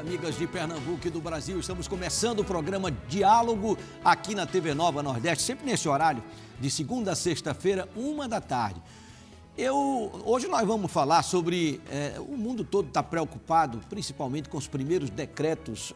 amigas de Pernambuco e do Brasil. Estamos começando o programa Diálogo aqui na TV Nova Nordeste, sempre nesse horário, de segunda a sexta-feira, 13h. Hoje nós vamos falar sobre... o mundo todo está preocupado, principalmente com os primeiros decretos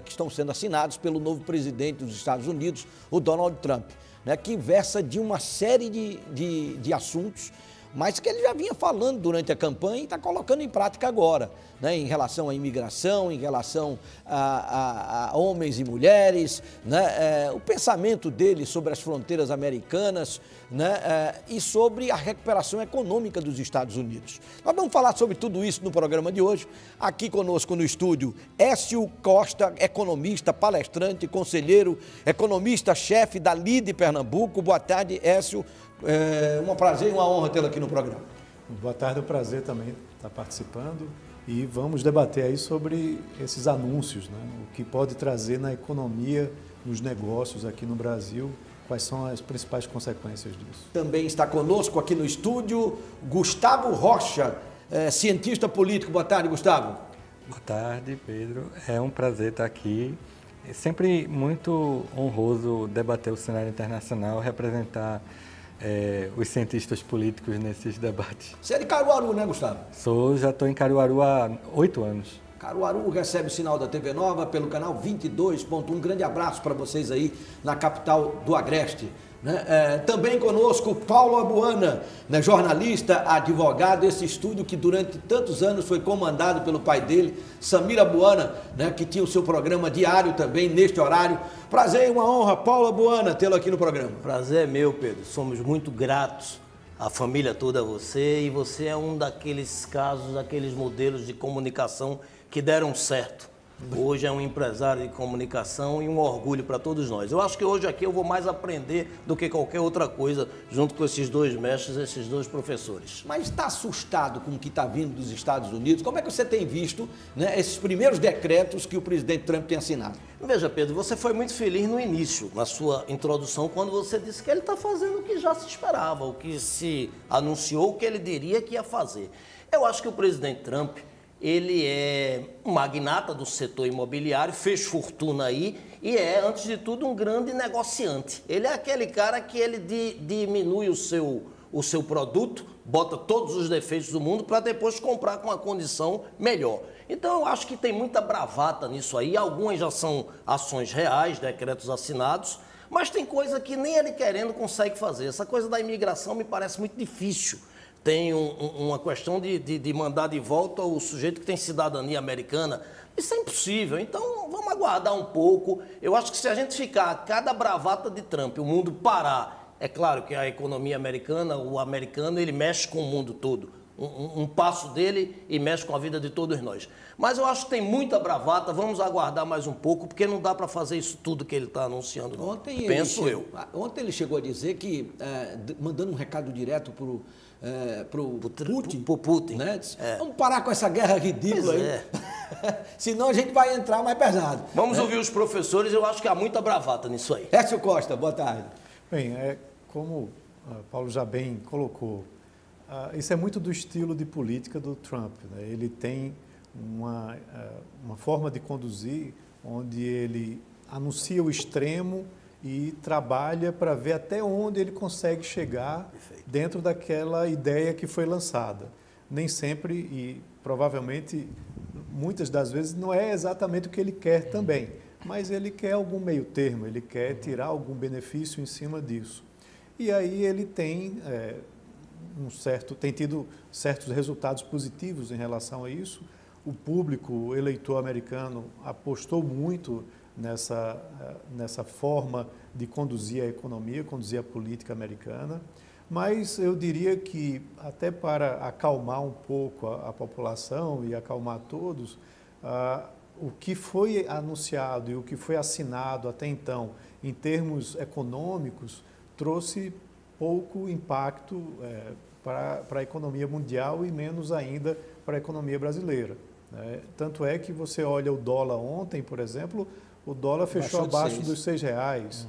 que estão sendo assinados pelo novo presidente dos Estados Unidos, o Donald Trump, né, que versa de uma série de assuntos, mas que ele já vinha falando durante a campanha e está colocando em prática agora, né, em relação à imigração, em relação a homens e mulheres, né, o pensamento dele sobre as fronteiras americanas, né, e sobre a recuperação econômica dos Estados Unidos. Nós vamos falar sobre tudo isso no programa de hoje. Aqui conosco no estúdio, Écio Costa, economista, palestrante, conselheiro, economista-chefe da LIDE Pernambuco. Boa tarde, Écio. Um prazer e uma honra tê-lo aqui no programa. Boa tarde, é um prazer também estar participando e vamos debater aí sobre esses anúncios, né? O que pode trazer na economia, nos negócios aqui no Brasil, quais são as principais consequências disso. Também está conosco aqui no estúdio Gustavo Rocha, cientista político. Boa tarde, Gustavo. Boa tarde, Pedro. É um prazer estar aqui. É sempre muito honroso debater o cenário internacional, representar os cientistas políticos nesses debates. Você é de Caruaru, né, Gustavo? Já estou em Caruaru há 8 anos. Caruaru recebe o sinal da TV Nova pelo canal 22.1. Um grande abraço para vocês aí na capital do Agreste. Né? Também conosco Paulo Abuana, né, jornalista, advogado, esse estúdio que durante tantos anos foi comandado pelo pai dele, Samir Abuana, né, que tinha o seu programa diário também neste horário. Prazer e uma honra, Paulo Abuana, tê-lo aqui no programa. Prazer é meu, Pedro. Somos muito gratos, a família toda a você, e você é um daqueles casos, daqueles modelos de comunicação que deram certo. Hoje é um empresário de comunicação e um orgulho para todos nós. Eu acho que hoje aqui eu vou mais aprender do que qualquer outra coisa, junto com esses dois mestres, esses dois professores. Mas está assustado com o que está vindo dos Estados Unidos? Como é que você tem visto, né, esses primeiros decretos que o presidente Trump tem assinado? Veja, Pedro, você foi muito feliz no início, na sua introdução, quando você disse que ele está fazendo o que já se esperava, o que se anunciou, o que ele diria que ia fazer. Eu acho que o presidente Trump... ele é um magnata do setor imobiliário, fez fortuna aí e é, antes de tudo, um grande negociante. Ele é aquele cara que ele diminui o seu produto, bota todos os defeitos do mundo para depois comprar com uma condição melhor. Então, eu acho que tem muita bravata nisso aí. Algumas já são ações reais, decretos assinados, mas tem coisa que nem ele querendo consegue fazer. Essa coisa da imigração me parece muito difícil. Tem uma questão de mandar de volta o sujeito que tem cidadania americana. Isso é impossível. Então, vamos aguardar um pouco. Eu acho que se a gente ficar a cada bravata de Trump, o mundo parar, é claro que a economia americana, o americano, ele mexe com o mundo todo. Um passo dele e mexe com a vida de todos nós. Mas eu acho que tem muita bravata, vamos aguardar mais um pouco, porque não dá para fazer isso tudo que ele está anunciando. Ontem ele chegou a dizer que, mandando um recado direto para o Putin, né? Vamos parar com essa guerra ridícula aí, senão a gente vai entrar mais pesado. Vamos ouvir os professores, eu acho que há muita bravata nisso aí. Écio Costa, boa tarde. Bem, como Paulo já bem colocou, isso é muito do estilo de política do Trump, né? Ele tem uma forma de conduzir onde ele anuncia o extremo e trabalha para ver até onde ele consegue chegar dentro daquela ideia que foi lançada. Nem sempre e provavelmente muitas das vezes não é exatamente o que ele quer também, mas ele quer algum meio termo, ele quer tirar algum benefício em cima disso. E aí ele tem tem tido certos resultados positivos em relação a isso. O público, o eleitor americano apostou muito nessa forma de conduzir a economia, conduzir a política americana, mas eu diria que até para acalmar um pouco a população e acalmar todos, o que foi anunciado e o que foi assinado até então em termos econômicos trouxe pouco impacto para a economia mundial e menos ainda para a economia brasileira. Tanto é que você olha o dólar ontem, por exemplo, o dólar fechou abaixo dos R$6.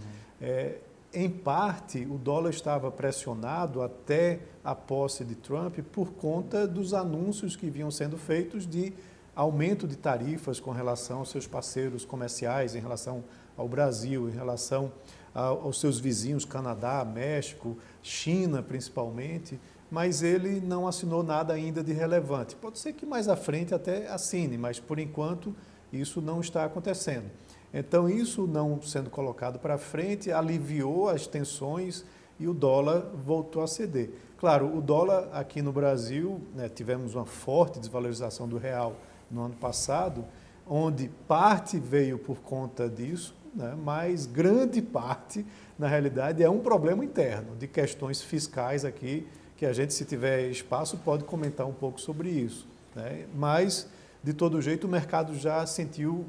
Em parte, o dólar estava pressionado até a posse de Trump por conta dos anúncios que vinham sendo feitos de aumento de tarifas com relação aos seus parceiros comerciais, em relação ao Brasil, em relação aos seus vizinhos, Canadá, México, China principalmente, mas ele não assinou nada ainda de relevante. Pode ser que mais à frente até assine, mas por enquanto isso não está acontecendo. Então isso não sendo colocado para frente aliviou as tensões e o dólar voltou a ceder. Claro, o dólar aqui no Brasil, né, tivemos uma forte desvalorização do real no ano passado, onde parte veio por conta disso, né, mas grande parte, na realidade, é um problema interno, de questões fiscais aqui, que a gente, se tiver espaço, pode comentar um pouco sobre isso, né? Mas, de todo jeito, o mercado já sentiu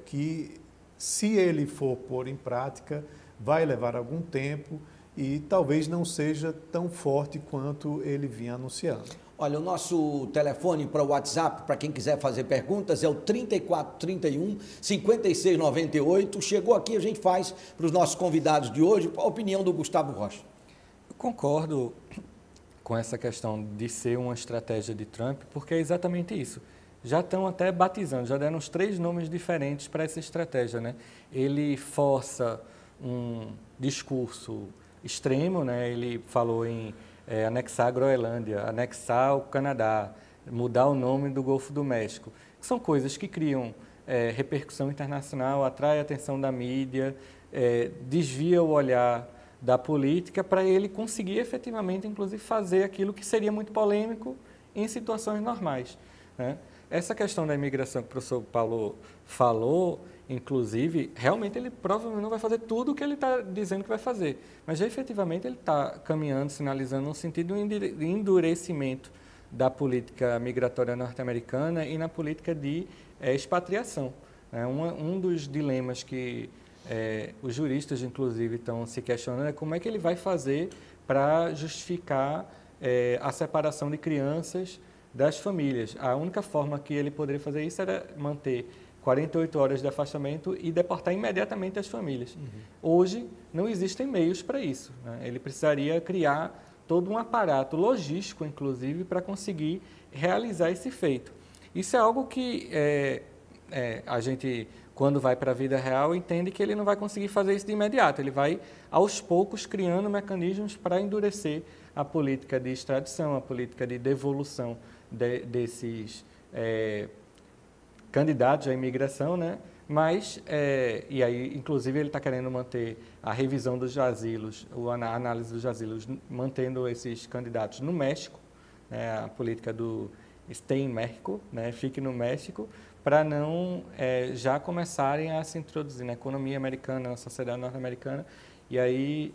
que, se ele for pôr em prática, vai levar algum tempo e talvez não seja tão forte quanto ele vinha anunciando. Olha, o nosso telefone para o WhatsApp, para quem quiser fazer perguntas, é o 3431-5698. Chegou aqui, a gente faz para os nossos convidados de hoje. Qual a opinião do Gustavo Rocha? Eu concordo com essa questão de ser uma estratégia de Trump, porque é exatamente isso. Já estão até batizando, já deram uns 3 nomes diferentes para essa estratégia, né? Ele força um discurso extremo, né? Ele falou em anexar a Groenlândia, anexar o Canadá, mudar o nome do Golfo do México. São coisas que criam repercussão internacional, atrai a atenção da mídia, desvia o olhar da política para ele conseguir efetivamente, inclusive, fazer aquilo que seria muito polêmico em situações normais, né? Essa questão da imigração que o professor Paulo falou, inclusive, realmente ele provavelmente não vai fazer tudo o que ele está dizendo que vai fazer, mas já, efetivamente ele está caminhando, sinalizando um sentido de endurecimento da política migratória norte-americana e na política de expatriação, né? Um dos dilemas que os juristas, inclusive, estão se questionando é como é que ele vai fazer para justificar a separação de crianças das famílias. A única forma que ele poderia fazer isso era manter 48 horas de afastamento e deportar imediatamente as famílias. Hoje, não existem meios para isso, né? Ele precisaria criar todo um aparato logístico, inclusive, para conseguir realizar esse feito. Isso é algo que a gente, quando vai para a vida real, entende que ele não vai conseguir fazer isso de imediato. Ele vai, aos poucos, criando mecanismos para endurecer a política de extradição, a política de devolução desses candidatos à imigração, né? Mas, e aí, inclusive, ele está querendo manter a revisão dos asilos, a análise dos asilos, mantendo esses candidatos no México, né? A política do Stay in México, né? Fique no México, para não já começarem a se introduzir na economia americana, na sociedade norte-americana, e aí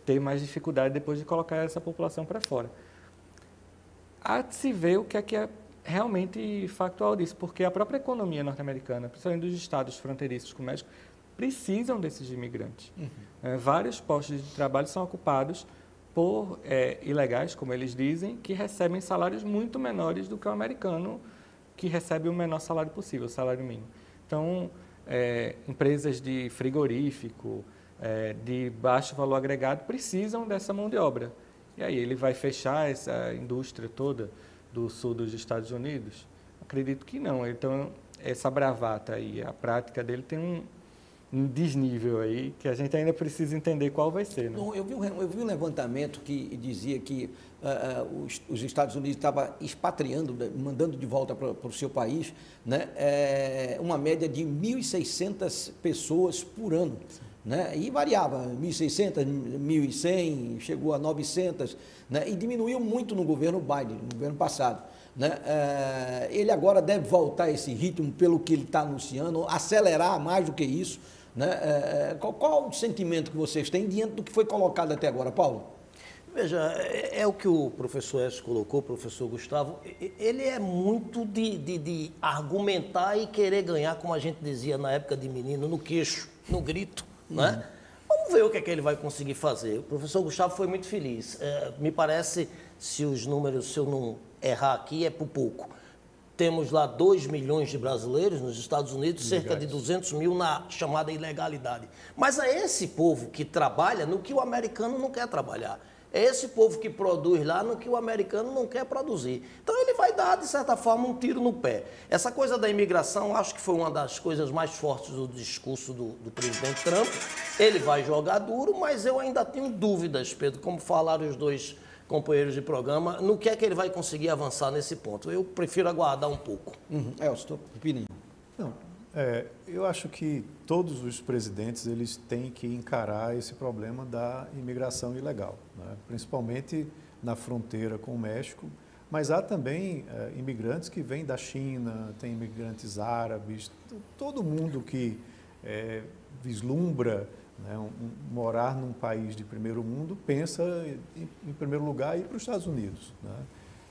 ter mais dificuldade depois de colocar essa população para fora. Há de se ver o que é realmente factual disso, porque a própria economia norte-americana, principalmente dos estados fronteiriços com o México, precisam desses imigrantes. Vários postos de trabalho são ocupados por ilegais, como eles dizem, que recebem salários muito menores do que o americano, que recebe o menor salário possível, o salário mínimo. Então, empresas de frigorífico, de baixo valor agregado, precisam dessa mão de obra. E aí ele vai fechar essa indústria toda do sul dos Estados Unidos? Acredito que não. Então, essa bravata aí, a prática dele tem um desnível aí que a gente ainda precisa entender qual vai ser, né? Eu vi um levantamento que dizia que os Estados Unidos estavam expatriando, mandando de volta para o seu país, né, uma média de 1.600 pessoas por ano. Né? E variava, 1.600, 1.100, chegou a 900, né? E diminuiu muito no governo Biden, no governo passado, né? Ele agora deve voltar a esse ritmo, pelo que ele está anunciando, acelerar mais do que isso, né? Qual o sentimento que vocês têm diante do que foi colocado até agora, Paulo? Veja, é o que o professor Écio colocou, o professor Gustavo, ele é muito de argumentar e querer ganhar, como a gente dizia na época de menino, no queixo, no grito. Né? Vamos ver o que é que ele vai conseguir fazer. O professor Gustavo foi muito feliz. Me parece, se os números, se eu não errar aqui, é por pouco. Temos lá 2 milhões de brasileiros nos Estados Unidos, cerca de 200 mil na chamada ilegalidade. Mas é esse povo que trabalha no que o americano não quer trabalhar. É esse povo que produz lá no que o americano não quer produzir. Então ele vai dar, de certa forma, um tiro no pé. Essa coisa da imigração, acho que foi uma das coisas mais fortes do discurso do presidente Trump. Ele vai jogar duro, mas eu ainda tenho dúvidas, Pedro, como falaram os dois companheiros de programa, no que é que ele vai conseguir avançar nesse ponto. Eu prefiro aguardar um pouco. Elcio, opinião. Não, eu acho que todos os presidentes eles têm que encarar esse problema da imigração ilegal, né? Principalmente na fronteira com o México, mas há também imigrantes que vêm da China, tem imigrantes árabes, todo mundo que vislumbra, né, morar num país de primeiro mundo pensa, em primeiro lugar, ir para os Estados Unidos, né?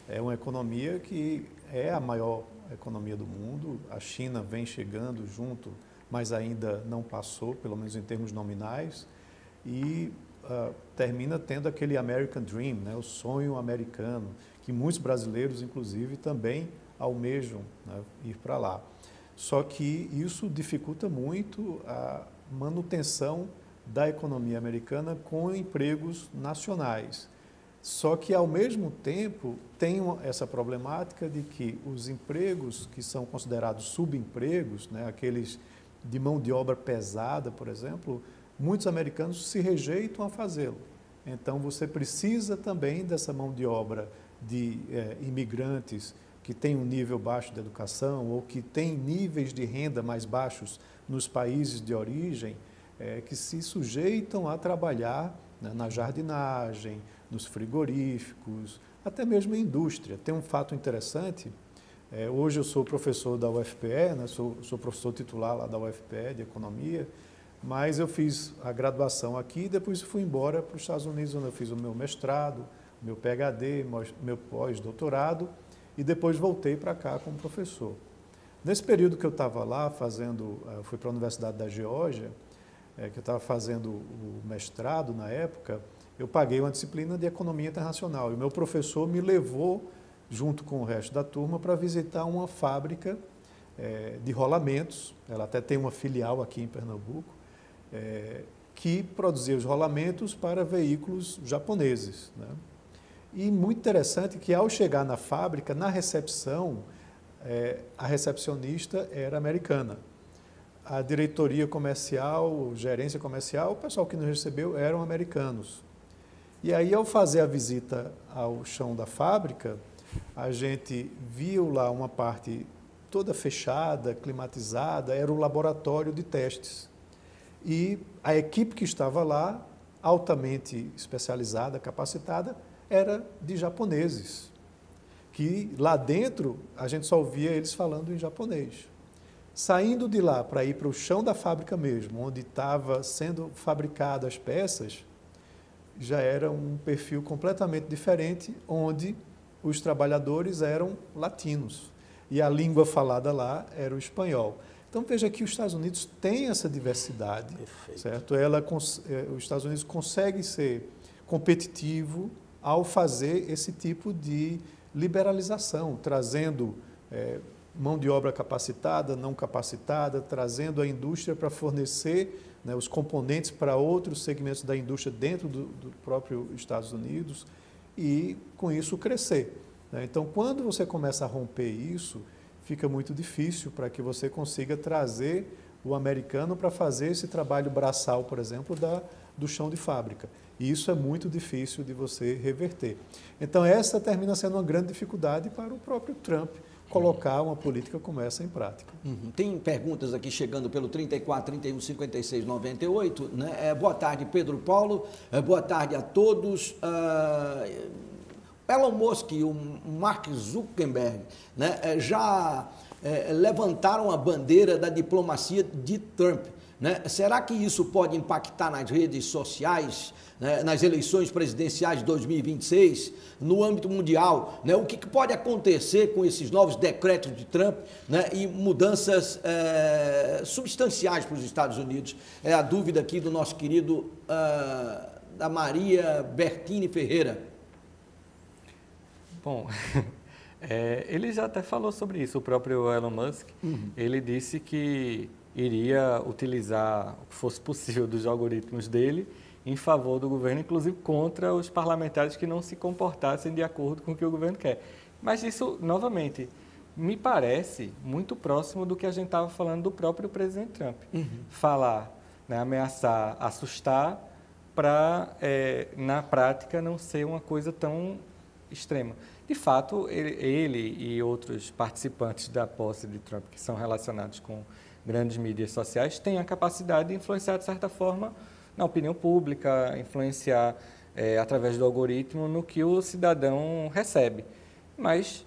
É uma economia que é a maior economia do mundo. A China vem chegando junto, mas ainda não passou, pelo menos em termos nominais, e termina tendo aquele American Dream, né, o sonho americano, que muitos brasileiros, inclusive, também almejam, né, ir para lá. Só que isso dificulta muito a manutenção da economia americana com empregos nacionais. Só que, ao mesmo tempo, tem essa problemática de que os empregos que são considerados subempregos, né, aqueles de mão de obra pesada, por exemplo, muitos americanos se rejeitam a fazê-lo. Então, você precisa também dessa mão de obra de imigrantes que têm um nível baixo de educação ou que têm níveis de renda mais baixos nos países de origem, que se sujeitam a trabalhar, né, na jardinagem, nos frigoríficos, até mesmo em indústria. Tem um fato interessante, hoje eu sou professor da UFPE, né, sou professor titular lá da UFPE de Economia, mas eu fiz a graduação aqui e depois fui embora para os Estados Unidos, onde eu fiz o meu mestrado, meu PhD, meu pós-doutorado, e depois voltei para cá como professor. Nesse período que eu estava lá fui para a Universidade da Geórgia, que eu estava fazendo o mestrado na época, eu paguei uma disciplina de Economia Internacional. E o meu professor me levou, junto com o resto da turma, para visitar uma fábrica de rolamentos. Ela até tem uma filial aqui em Pernambuco, que produzia os rolamentos para veículos japoneses, né? E muito interessante que, ao chegar na fábrica, na recepção, a recepcionista era americana. A diretoria comercial, gerência comercial, o pessoal que nos recebeu eram americanos. E aí, ao fazer a visita ao chão da fábrica, a gente viu lá uma parte toda fechada, climatizada, era o laboratório de testes. E a equipe que estava lá, altamente especializada, capacitada, era de japoneses, que lá dentro a gente só ouvia eles falando em japonês. Saindo de lá para ir para o chão da fábrica mesmo, onde estava sendo fabricadas as peças, já era um perfil completamente diferente, onde os trabalhadores eram latinos e a língua falada lá era o espanhol. Então, veja que os Estados Unidos têm essa diversidade, certo? Os Estados Unidos conseguem ser competitivo ao fazer esse tipo de liberalização, trazendo mão de obra capacitada, não capacitada, trazendo a indústria para fornecer, né, os componentes para outros segmentos da indústria dentro do próprio Estados Unidos e, com isso, crescer, né? Então, quando você começa a romper isso, fica muito difícil para que você consiga trazer o americano para fazer esse trabalho braçal, por exemplo, do chão de fábrica. E isso é muito difícil de você reverter. Então, essa termina sendo uma grande dificuldade para o próprio Trump colocar uma política como essa em prática. Tem perguntas aqui chegando pelo 34, 31, 56, 98. Né? Boa tarde, Pedro Paulo. Boa tarde a todos. Elon Musk e o Mark Zuckerberg, né, já levantaram a bandeira da diplomacia de Trump, né? Será que isso pode impactar nas redes sociais, né, nas eleições presidenciais de 2026, no âmbito mundial, né? O que pode acontecer com esses novos decretos de Trump, né, e mudanças substanciais para os Estados Unidos? É a dúvida aqui do nosso querido da Maria Bertini Ferreira. Bom, ele já até falou sobre isso, o próprio Elon Musk. Ele disse que iria utilizar o que fosse possível dos algoritmos dele em favor do governo, inclusive contra os parlamentares que não se comportassem de acordo com o que o governo quer. Mas isso, novamente, me parece muito próximo do que a gente estava falando do próprio presidente Trump. Falar, né, ameaçar, assustar, para, na prática, não ser uma coisa tão extrema. De fato, ele e outros participantes da posse de Trump, que são relacionados com grandes mídias sociais, têm a capacidade de influenciar, de certa forma, na opinião pública, influenciar através do algoritmo no que o cidadão recebe. Mas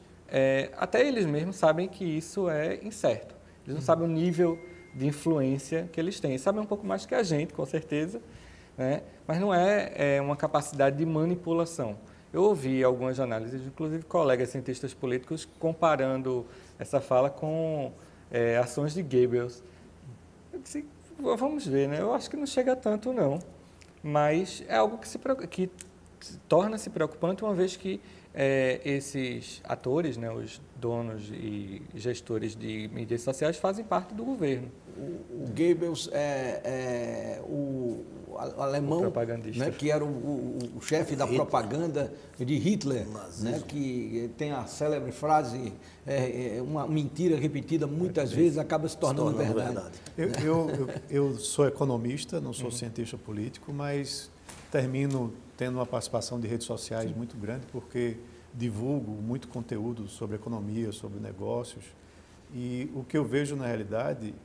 até eles mesmos sabem que isso é incerto. Eles não sabem o nível de influência que eles têm. Eles sabem um pouco mais que a gente, com certeza, né? Mas não é uma capacidade de manipulação. Eu ouvi algumas análises, inclusive colegas cientistas políticos, comparando essa fala com ações de Goebbels. Eu disse, vamos ver, né? Eu acho que não chega a tanto, não. Mas é algo que torna-se preocupante, uma vez que esses atores, né, os donos e gestores de mídias sociais, fazem parte do governo. O Goebbels o alemão, né, que era o chefe da propaganda de Hitler, né, que tem a célebre frase, uma mentira repetida muitas vezes acaba se tornando verdade. Eu sou economista, não sou cientista político, mas termino tendo uma participação de redes sociais muito grande, porque divulgo muito conteúdo sobre economia, sobre negócios. E o que eu vejo, na realidade,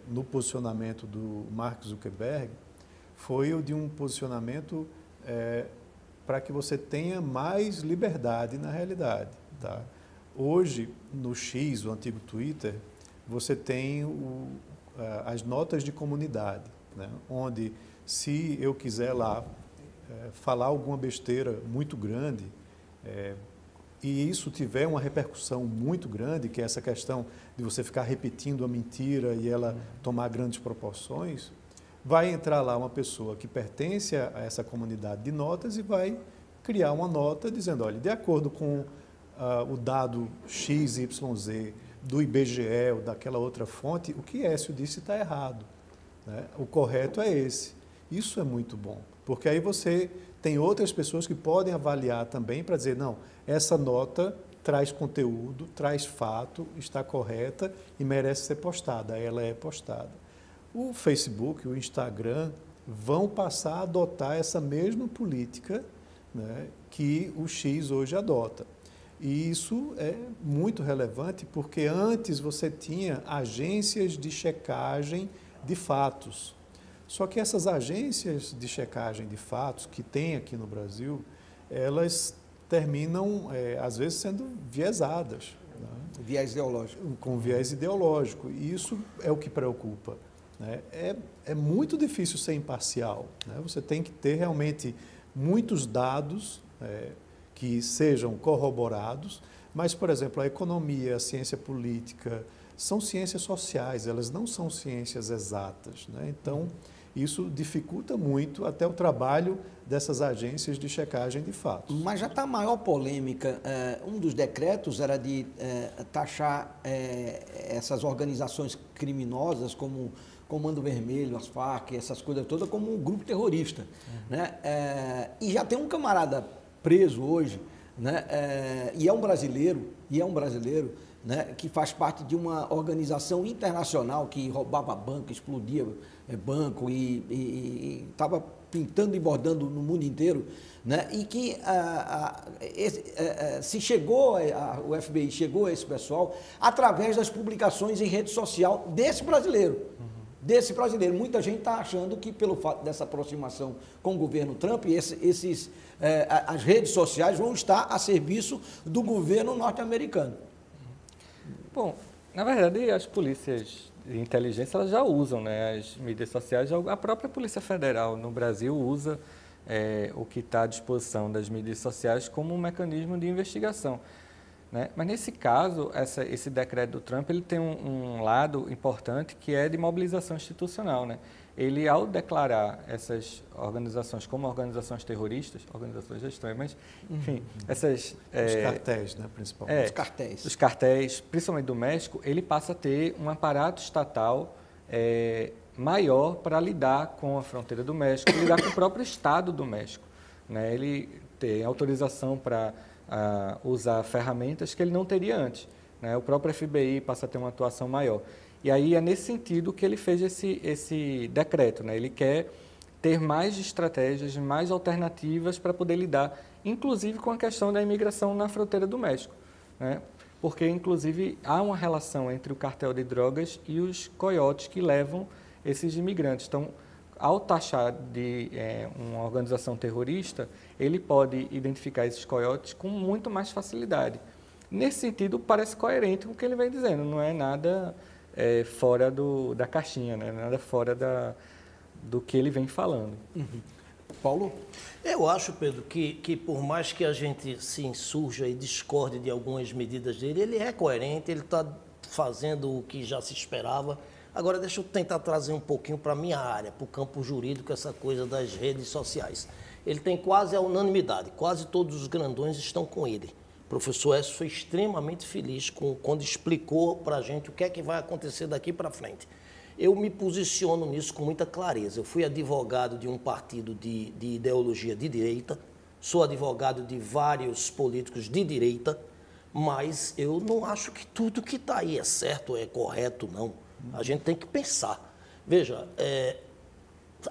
no posicionamento do Mark Zuckerberg, foi o de um posicionamento para que você tenha mais liberdade na realidade. Tá? Hoje, no X, o antigo Twitter, você tem as notas de comunidade, né? Onde, se eu quiser lá falar alguma besteira muito grande, e isso tiver uma repercussão muito grande, que é essa questão de você ficar repetindo a mentira e ela tomar grandes proporções, vai entrar lá uma pessoa que pertence a essa comunidade de notas e vai criar uma nota dizendo, olha, de acordo com o dado XYZ do IBGE ou daquela outra fonte, o que Écio disse está errado, né? O correto é esse. Isso é muito bom, porque aí você tem outras pessoas que podem avaliar também para dizer, não, essa nota traz conteúdo, traz fato, está correta e merece ser postada. Ela é postada. O Facebook, o Instagram vão passar a adotar essa mesma política, né, que o X hoje adota. E isso é muito relevante porque antes você tinha agências de checagem de fatos. Só que essas agências de checagem de fatos que tem aqui no Brasil, elas terminam, às vezes, sendo viesadas. Né? Viés ideológico. Com viés ideológico. E isso é o que preocupa. Né? É muito difícil ser imparcial. Né? Você tem que ter realmente muitos dados que sejam corroborados, mas, por exemplo, a economia, a ciência política, são ciências sociais, elas não são ciências exatas. Né? Então, isso dificulta muito até o trabalho dessas agências de checagem de fatos. Mas já está a maior polêmica. Um dos decretos era de taxar essas organizações criminosas como Comando Vermelho, as Farc, essas coisas todas, como um grupo terrorista. Né? E já tem um camarada preso hoje, né? E é um brasileiro, né, que faz parte de uma organização internacional que roubava banco, explodia banco e estava pintando e bordando no mundo inteiro, né, e que o FBI chegou a esse pessoal através das publicações em rede social desse brasileiro. Muita gente está achando que, pelo fato dessa aproximação com o governo Trump, as redes sociais vão estar a serviço do governo norte-americano. Bom, na verdade, as polícias de inteligência elas já usam, né, as mídias sociais. A própria Polícia Federal no Brasil usa o que está à disposição das mídias sociais como um mecanismo de investigação. Né? Mas, nesse caso, esse decreto do Trump ele tem um lado importante que é de mobilização institucional. Né? Ele, ao declarar essas organizações como organizações terroristas, organizações extremas, enfim, essas... Os cartéis, né, principalmente. Os cartéis. Os cartéis, principalmente do México, ele passa a ter um aparato estatal maior para lidar com a fronteira do México, lidar com o próprio Estado do México, né? Ele tem autorização para usar ferramentas que ele não teria antes, né? O próprio FBI passa a ter uma atuação maior. E aí é nesse sentido que ele fez esse decreto, né? Ele quer ter mais estratégias, mais alternativas para poder lidar, inclusive com a questão da imigração na fronteira do México, né? Porque, inclusive, há uma relação entre o cartel de drogas e os coiotes que levam esses imigrantes. Então, ao taxar de uma organização terrorista, ele pode identificar esses coiotes com muito mais facilidade. Nesse sentido, parece coerente com o que ele vem dizendo, não é nada fora da caixinha, né? Nada fora do que ele vem falando. Uhum. Paulo? Eu acho, Pedro, que por mais que a gente se insurja e discorde de algumas medidas dele, ele é coerente, ele está fazendo o que já se esperava. Agora, deixa eu tentar trazer um pouquinho para a minha área, para o campo jurídico, essa coisa das redes sociais. Ele tem quase a unanimidade, quase todos os grandões estão com ele. O professor Écio foi extremamente feliz quando explicou para a gente o que é que vai acontecer daqui para frente. Eu me posiciono nisso com muita clareza. Eu fui advogado de um partido de ideologia de direita, sou advogado de vários políticos de direita, mas eu não acho que tudo que está aí é certo, é correto, não. A gente tem que pensar. Veja,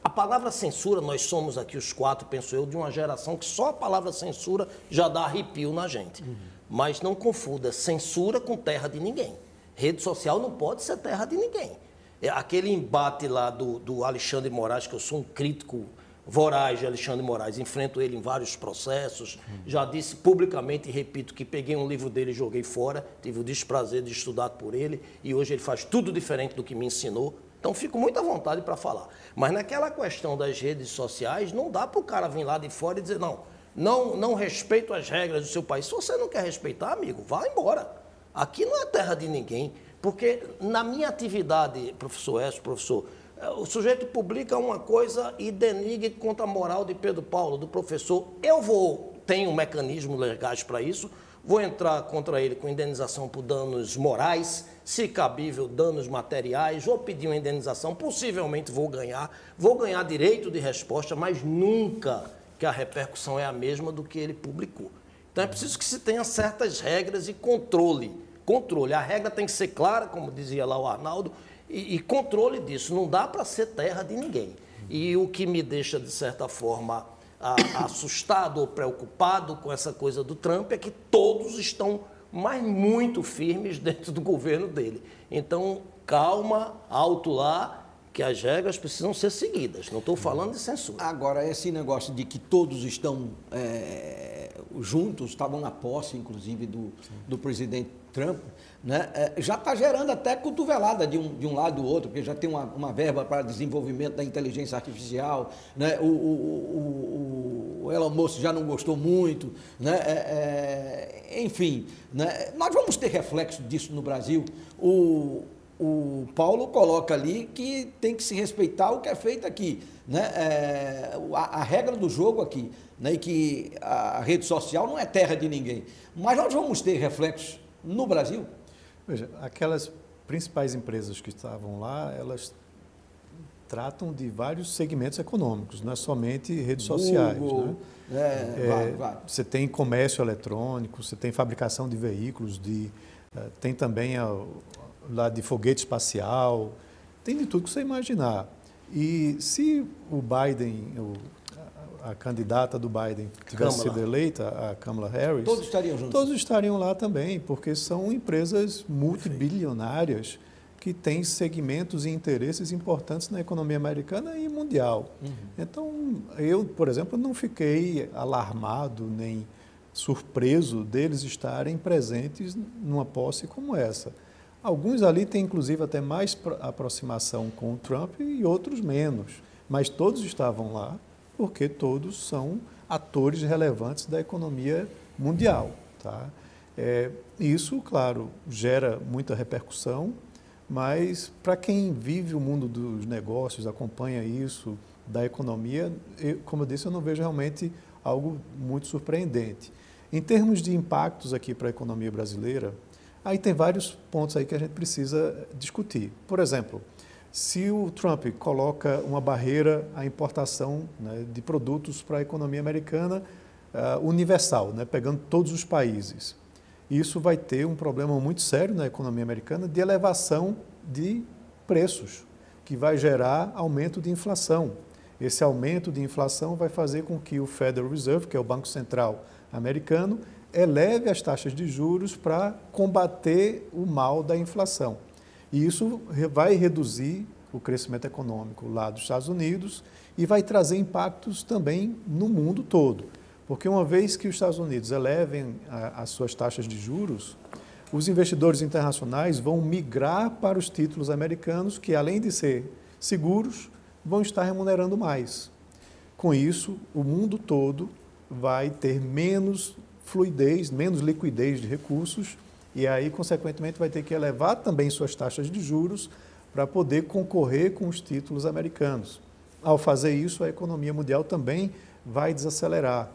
a palavra censura, nós somos aqui os quatro, penso eu, de uma geração que só a palavra censura já dá arrepio na gente. Mas não confunda censura com terra de ninguém. Rede social não pode ser terra de ninguém. Aquele embate lá do Alexandre de Moraes, que eu sou um crítico voraz de Alexandre de Moraes, enfrento ele em vários processos, já disse publicamente e repito que peguei um livro dele e joguei fora, tive o desprazer de estudar por ele e hoje ele faz tudo diferente do que me ensinou, então fico muito à vontade para falar. Mas naquela questão das redes sociais, não dá para o cara vir lá de fora e dizer não respeito as regras do seu país. Se você não quer respeitar, amigo, vá embora. Aqui não é terra de ninguém. Porque na minha atividade, professor Écio, professor, o sujeito publica uma coisa e denigre contra a moral de Pedro Paulo, do professor. Tenho mecanismos legais para isso, vou entrar contra ele com indenização por danos morais, se cabível, danos materiais, vou pedir uma indenização, possivelmente vou ganhar direito de resposta, mas nunca que a repercussão é a mesma do que ele publicou. Então é preciso que se tenha certas regras e controle. A regra tem que ser clara, como dizia lá o Arnaldo, e controle disso. Não dá para ser terra de ninguém. E o que me deixa, de certa forma, assustado ou preocupado com essa coisa do Trump é que todos estão, mas muito firmes dentro do governo dele. Então, calma, alto lá, que as regras precisam ser seguidas. Não estou falando de censura. Agora, esse negócio de que todos estão juntos, estavam na posse, inclusive, do presidente Trump, né, já está gerando até cotovelada de um lado do outro, porque já tem uma verba para desenvolvimento da inteligência artificial, né, o Elon Musk já não gostou muito, né, enfim, né, nós vamos ter reflexo disso no Brasil. O Paulo coloca ali que tem que se respeitar o que é feito aqui, né? A regra do jogo aqui, né? E que a rede social não é terra de ninguém. Mas nós vamos ter reflexos no Brasil? Veja, aquelas principais empresas que estavam lá, elas tratam de vários segmentos econômicos, não é somente redes sociais. Google, né? Vai. Você tem comércio eletrônico, você tem fabricação de veículos, tem também lá de foguete espacial, tem de tudo que você imaginar. E se o Biden, a candidata do Biden tivesse sido eleita, a Kamala Harris, todos estariam juntos. Todos estariam lá também, porque são empresas multibilionárias que têm segmentos e interesses importantes na economia americana e mundial. Então, eu, por exemplo, não fiquei alarmado nem surpreso deles estarem presentes numa posse como essa. Alguns ali têm, inclusive, até mais aproximação com o Trump e outros menos. Mas todos estavam lá porque todos são atores relevantes da economia mundial. Tá? Isso, claro, gera muita repercussão, mas para quem vive o mundo dos negócios, acompanha isso, da economia, como eu disse, eu não vejo realmente algo muito surpreendente. Em termos de impactos aqui para a economia brasileira, aí tem vários pontos aí que a gente precisa discutir. Por exemplo, Se o Trump coloca uma barreira à importação, né, de produtos para a economia americana universal, né, pegando todos os países, isso vai ter um problema muito sério na economia americana de elevação de preços, que vai gerar aumento de inflação. Esse aumento de inflação vai fazer com que o Federal Reserve, que é o Banco Central americano, eleve as taxas de juros para combater o mal da inflação. E isso vai reduzir o crescimento econômico lá dos Estados Unidos e vai trazer impactos também no mundo todo. Porque uma vez que os Estados Unidos elevem as suas taxas de juros, os investidores internacionais vão migrar para os títulos americanos, que além de ser seguros, vão estar remunerando mais. Com isso, o mundo todo vai ter menos fluidez, menos liquidez de recursos e aí, consequentemente, vai ter que elevar também suas taxas de juros para poder concorrer com os títulos americanos. Ao fazer isso, a economia mundial também vai desacelerar.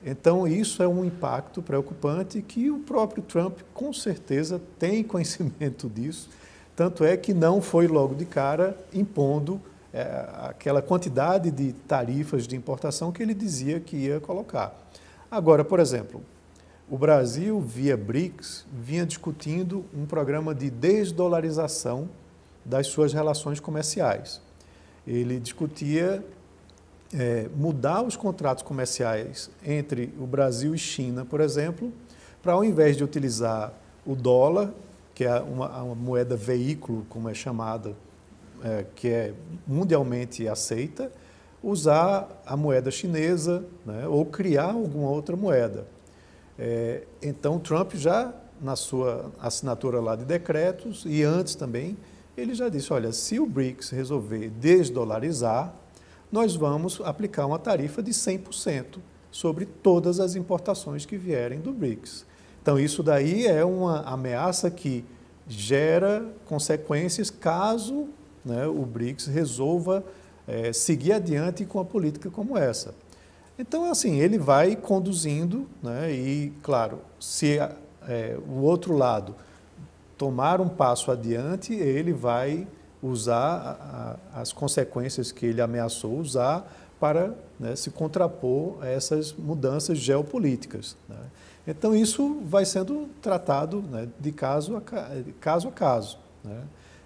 Então, isso é um impacto preocupante que o próprio Trump, com certeza, tem conhecimento disso. Tanto é que não foi logo de cara impondo aquela quantidade de tarifas de importação que ele dizia que ia colocar. Agora, por exemplo, o Brasil, via BRICS, vinha discutindo um programa de desdolarização das suas relações comerciais. Ele discutia mudar os contratos comerciais entre o Brasil e China, por exemplo, para ao invés de utilizar o dólar, que é uma moeda veículo, como é chamada, que é mundialmente aceita, usar a moeda chinesa, né, ou criar alguma outra moeda. Então, Trump já, na sua assinatura lá de decretos, e antes também, ele já disse, olha, se o BRICS resolver desdolarizar, nós vamos aplicar uma tarifa de 100% sobre todas as importações que vierem do BRICS. Então, isso daí é uma ameaça que gera consequências caso, né, o BRICS resolva seguir adiante com uma política como essa. Então, assim, ele vai conduzindo, né, e, claro, se o outro lado tomar um passo adiante, ele vai usar as consequências que ele ameaçou usar para, né, se contrapor a essas mudanças geopolíticas, né. Então, isso vai sendo tratado, né, de caso a caso, né.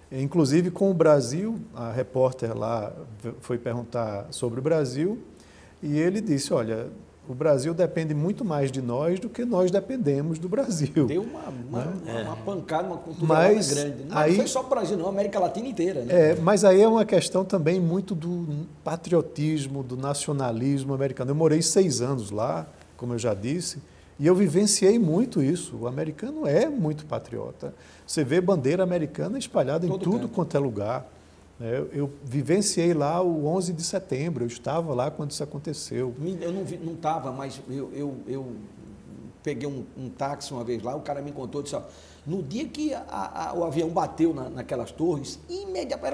Inclusive, com o Brasil, a repórter lá foi perguntar sobre o Brasil e ele disse, olha, o Brasil depende muito mais de nós do que nós dependemos do Brasil. Deu uma pancada, uma contundência grande. Não foi só o Brasil, não, a América Latina inteira, né? Mas aí é uma questão também muito do patriotismo, do nacionalismo americano. Eu morei 6 anos lá, como eu já disse, e eu vivenciei muito isso. O americano é muito patriota. Você vê bandeira americana espalhada em tudo quanto é lugar. Eu vivenciei lá o 11 de setembro, eu estava lá quando isso aconteceu. Eu não estava, mas eu peguei um táxi uma vez lá, o cara me contou, disse, ó, no dia que o avião bateu naquelas torres,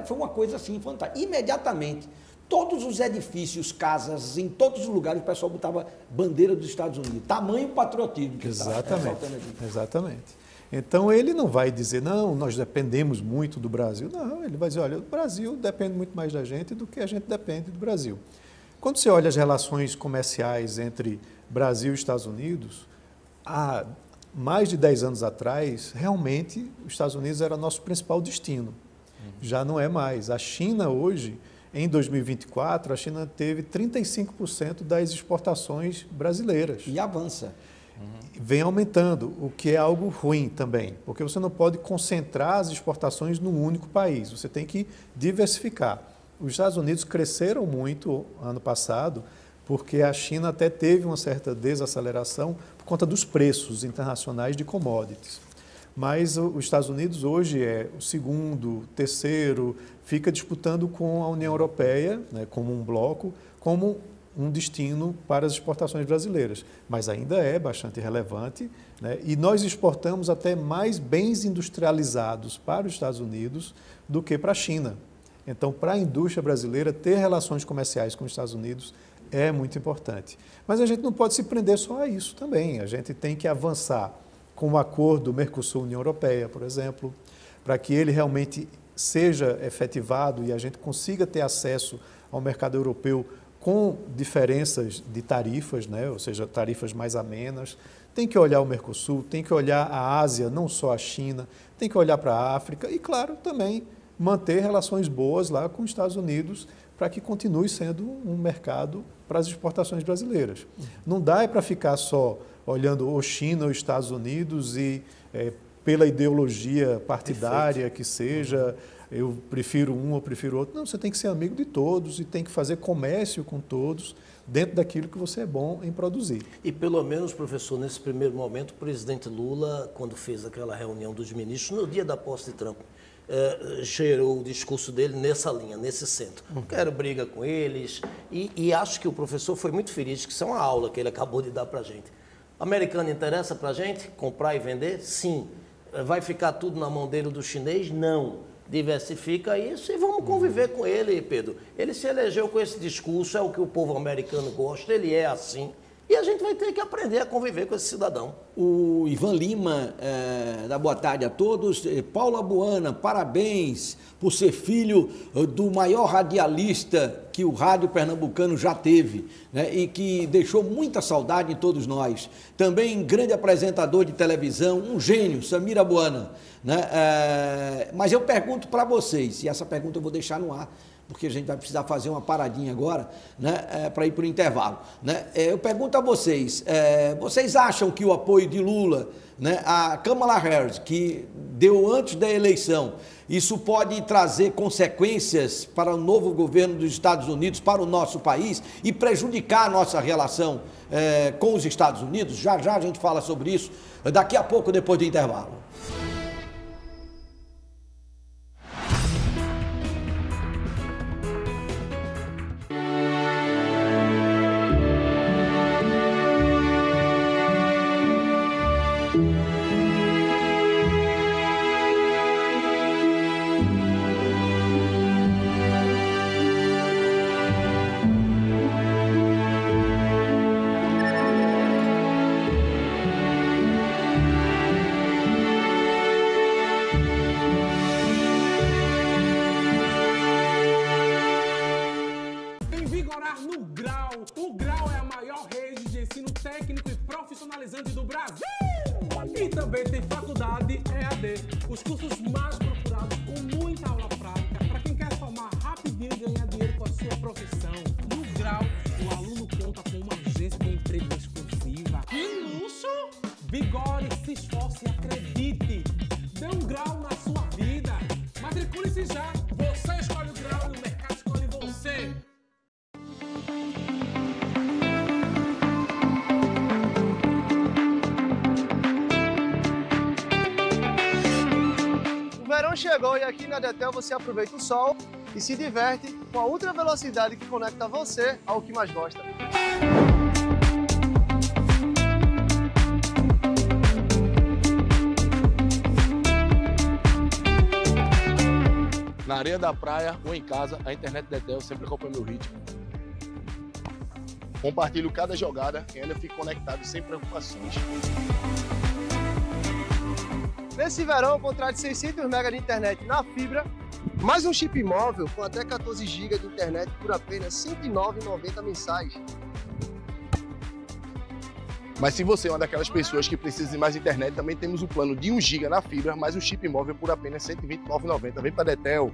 foi uma coisa assim fantástica, imediatamente, todos os edifícios, casas, em todos os lugares, o pessoal botava bandeira dos Estados Unidos, tamanho patriotismo que Exatamente. Então, ele não vai dizer, não, nós dependemos muito do Brasil. Não, ele vai dizer, olha, o Brasil depende muito mais da gente do que a gente depende do Brasil. Quando você olha as relações comerciais entre Brasil e Estados Unidos, há mais de 10 anos atrás, realmente, os Estados Unidos era nosso principal destino. Já não é mais. A China hoje, em 2024, a China teve 35% das exportações brasileiras. E avança. Vem aumentando, o que é algo ruim também, porque você não pode concentrar as exportações num único país, você tem que diversificar. Os Estados Unidos cresceram muito ano passado, porque a China até teve uma certa desaceleração por conta dos preços internacionais de commodities. Mas os Estados Unidos hoje é o segundo, terceiro, fica disputando com a União Europeia, né, como um bloco, como um destino para as exportações brasileiras, mas ainda é bastante relevante, né? E nós exportamos até mais bens industrializados para os Estados Unidos do que para a China. Então, para a indústria brasileira, ter relações comerciais com os Estados Unidos é muito importante. Mas a gente não pode se prender só a isso também, a gente tem que avançar com o acordo Mercosul-União Europeia, por exemplo, para que ele realmente seja efetivado e a gente consiga ter acesso ao mercado europeu com diferenças de tarifas, né? Ou seja, tarifas mais amenas. Tem que olhar o Mercosul, tem que olhar a Ásia, não só a China, tem que olhar para a África e, claro, também manter relações boas lá com os Estados Unidos para que continue sendo um mercado para as exportações brasileiras. Não dá para ficar só olhando ou China ou Estados Unidos e pela ideologia partidária que seja, eu prefiro um ou prefiro outro. Não, você tem que ser amigo de todos e tem que fazer comércio com todos dentro daquilo que você é bom em produzir. E pelo menos, professor, nesse primeiro momento, o presidente Lula, quando fez aquela reunião dos ministros, no dia da posse de Trump, gerou o discurso dele nessa linha, nesse centro. Não quero briga com eles e acho que o professor foi muito feliz, que isso é uma aula que ele acabou de dar para a gente. Americano interessa para a gente comprar e vender? Sim. Vai ficar tudo na mão dele do chinês? Não. Diversifica isso e vamos conviver com ele, Pedro. Ele se elegeu com esse discurso, é o que o povo americano gosta, ele é assim. E a gente vai ter que aprender a conviver com esse cidadão. O Ivan Lima dá boa tarde a todos. Paula Buana, parabéns por ser filho do maior radialista que o rádio pernambucano já teve, né? E que deixou muita saudade em todos nós. Também grande apresentador de televisão, um gênio, Samira Buana, né? Mas eu pergunto para vocês, e essa pergunta eu vou deixar no ar, porque a gente vai precisar fazer uma paradinha agora, né, para ir para o intervalo. Né? Eu pergunto a vocês, vocês acham que o apoio de Lula, né, a Kamala Harris, que deu antes da eleição, isso pode trazer consequências para o novo governo dos Estados Unidos, para o nosso país, e prejudicar a nossa relação com os Estados Unidos? Já já a gente fala sobre isso, daqui a pouco, depois do intervalo. O Grau é a maior rede de ensino técnico e profissionalizante do Brasil. E também tem faculdade EAD, os cursos mais procurados com muita aula prática para quem quer formar rapidinho e ganhar dinheiro com a sua profissão. No Grau, o aluno conta com uma agência de emprego exclusiva. Que luxo! Vigore, se esforce e acredite. Dê um grau na sua vida. Matricule-se já. Você escolhe o grau e o mercado escolhe você. O verão chegou e aqui na Detel você aproveita o sol e se diverte com a ultra velocidade que conecta você ao que mais gosta. Na areia da praia ou em casa, a internet Detel sempre acompanha meu ritmo. Compartilho cada jogada e ainda fico conectado sem preocupações. Nesse verão, contrate 600 MB de internet na fibra, mais um chip móvel com até 14 GB de internet por apenas R$ 109,90 mensais. Mas se você é uma daquelas pessoas que precisa de mais internet, também temos um plano de 1 GB na fibra, mais um chip móvel por apenas R$ 129,90. Vem para Detel.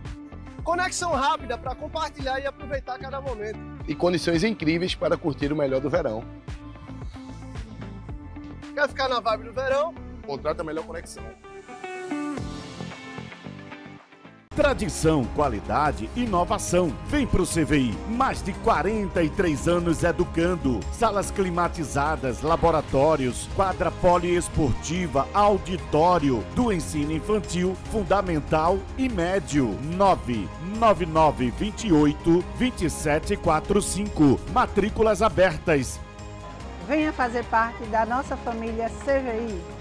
Conexão rápida para compartilhar e aproveitar cada momento. E condições incríveis para curtir o melhor do verão. Quer ficar na vibe do verão? Contrata a melhor conexão. Tradição, qualidade, inovação. Vem pro CVI. Mais de 43 anos educando. Salas climatizadas, laboratórios, quadra poliesportiva, auditório do ensino infantil, fundamental e médio. 99928-2745. Matrículas abertas. Venha fazer parte da nossa família CVI.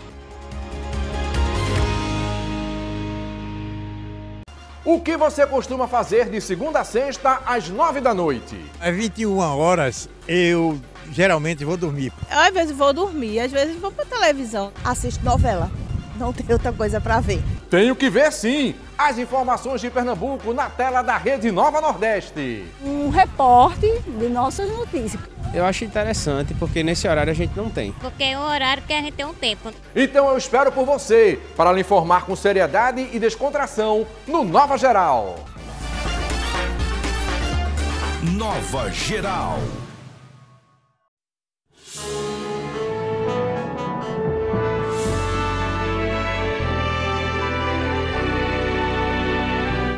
O que você costuma fazer de segunda a sexta às 9 da noite? Às 21 horas eu geralmente vou dormir. Às vezes vou dormir, às vezes vou pra televisão. Assisto novela, não tem outra coisa pra ver. Tenho que ver sim! As informações de Pernambuco na tela da Rede Nova Nordeste. Um repórter de nossas notícias. Eu acho interessante, porque nesse horário a gente não tem. Porque é um horário que a gente tem um tempo. Então eu espero por você, para lhe informar com seriedade e descontração no Nova Geral. Nova Geral.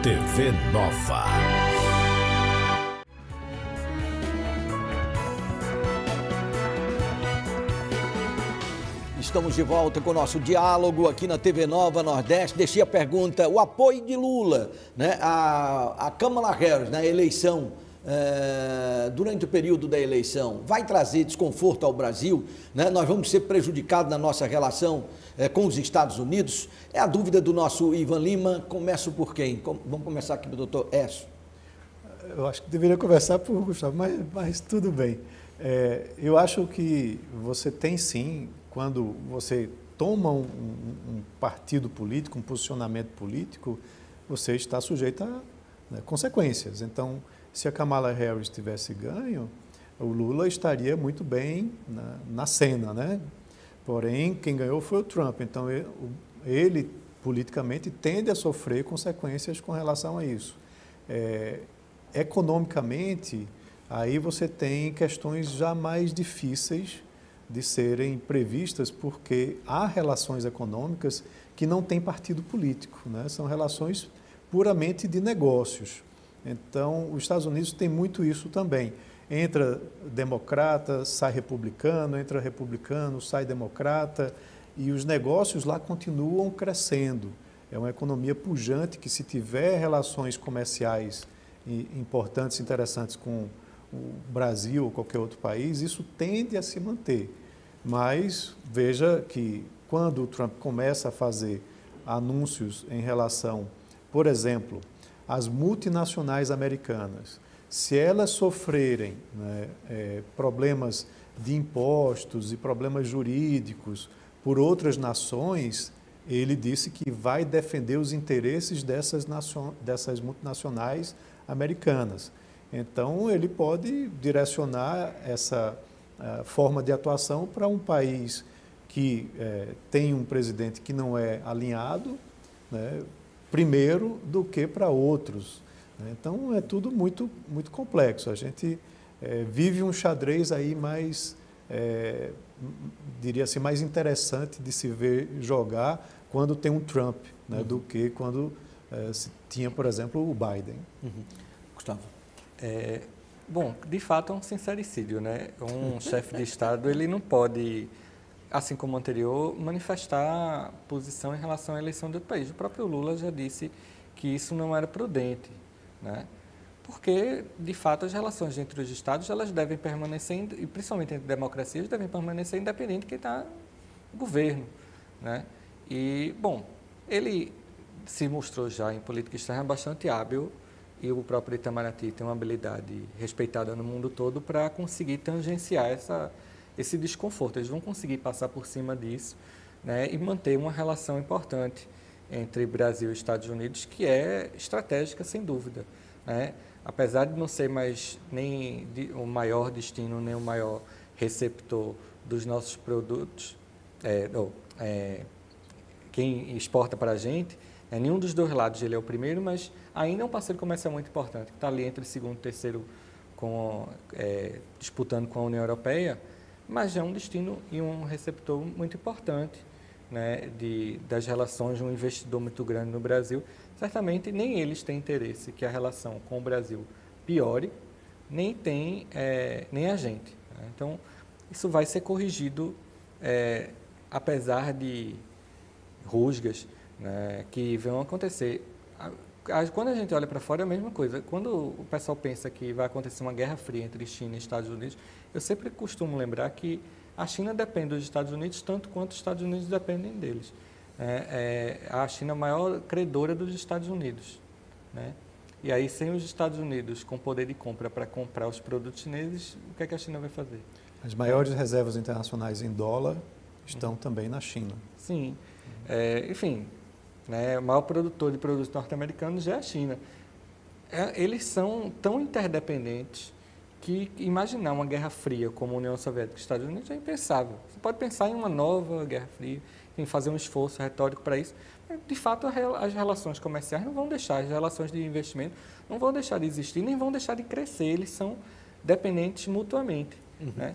TV Nova. Estamos de volta com o nosso diálogo aqui na TV Nova Nordeste. Deixei a pergunta, o apoio de Lula, né, a Kamala Harris na eleição, durante o período da eleição, vai trazer desconforto ao Brasil, né? Nós vamos ser prejudicados na nossa relação com os Estados Unidos? É a dúvida do nosso Ivan Lima. Começo por quem? Vamos começar aqui pelo doutor Écio. Eu acho que deveria começar por Gustavo, mas tudo bem. Eu acho que você tem sim, quando você toma um partido político, um posicionamento político, você está sujeito a consequências. Então, se a Kamala Harris tivesse ganho, o Lula estaria muito bem na cena, né? Porém, quem ganhou foi o Trump. Então, ele politicamente tende a sofrer consequências com relação a isso. Economicamente, aí você tem questões já mais difíceis de serem previstas, porque há relações econômicas que não têm partido político, né? São relações puramente de negócios. Então, os Estados Unidos têm muito isso também. Entra democrata, sai republicano, entra republicano, sai democrata, e os negócios lá continuam crescendo. É uma economia pujante que, se tiver relações comerciais importantes, interessantes com o Brasil ou qualquer outro país, isso tende a se manter. Mas veja que quando o Trump começa a fazer anúncios em relação, por exemplo, às multinacionais americanas, se elas sofrerem, né, problemas de impostos e problemas jurídicos por outras nações, ele disse que vai defender os interesses dessas multinacionais americanas. Então, ele pode direcionar essa forma de atuação para um país que tem um presidente que não é alinhado, né, primeiro, do que para outros. Então, é tudo muito, muito complexo. A gente vive um xadrez aí mais, diria assim, mais interessante de se ver jogar quando tem um Trump, né, do que quando se tinha, por exemplo, o Biden. Gustavo. Bom, de fato é um sincericídio, né? Um chefe de Estado, ele não pode, assim como o anterior, manifestar posição em relação à eleição do país. O próprio Lula já disse que isso não era prudente, né? Porque, de fato, as relações entre os Estados, elas devem permanecer, e principalmente entre democracias, devem permanecer independente de quem está no governo, né? E, bom, ele se mostrou já em política externa bastante hábil, e o próprio Itamaraty tem uma habilidade respeitada no mundo todo para conseguir tangenciar esse desconforto. Eles vão conseguir passar por cima disso, né, e manter uma relação importante entre Brasil e Estados Unidos, que é estratégica, sem dúvida, né? Apesar de não ser mais nem o maior destino, nem o maior receptor dos nossos produtos, quem exporta para a gente, nenhum dos dois lados ele é o primeiro, mas ainda é um parceiro comercial muito importante, que está ali entre segundo e terceiro, disputando com a União Europeia, mas é um destino e um receptor muito importante, né, das relações de um investidor muito grande no Brasil. Certamente nem eles têm interesse que a relação com o Brasil piore, nem a gente, né? Então, isso vai ser corrigido, apesar de rusgas, né, que vão acontecer. Quando a gente olha para fora é a mesma coisa. Quando o pessoal pensa que vai acontecer uma guerra fria entre China e Estados Unidos, eu sempre costumo lembrar que a China depende dos Estados Unidos tanto quanto os Estados Unidos dependem deles. A China é a maior credora dos Estados Unidos, né? E aí, sem os Estados Unidos com poder de compra para comprar os produtos chineses, o que é que a China vai fazer? As maiores reservas internacionais em dólar estão também na China. Sim. Enfim, né? O maior produtor de produtos norte-americanos já é a China. Eles são tão interdependentes que imaginar uma guerra fria como a União Soviética e Estados Unidos é impensável. Você pode pensar em uma nova guerra fria, em fazer um esforço retórico para isso. De fato, as relações comerciais não vão deixar, as relações de investimento não vão deixar de existir, nem vão deixar de crescer. Eles são dependentes mutuamente. Né?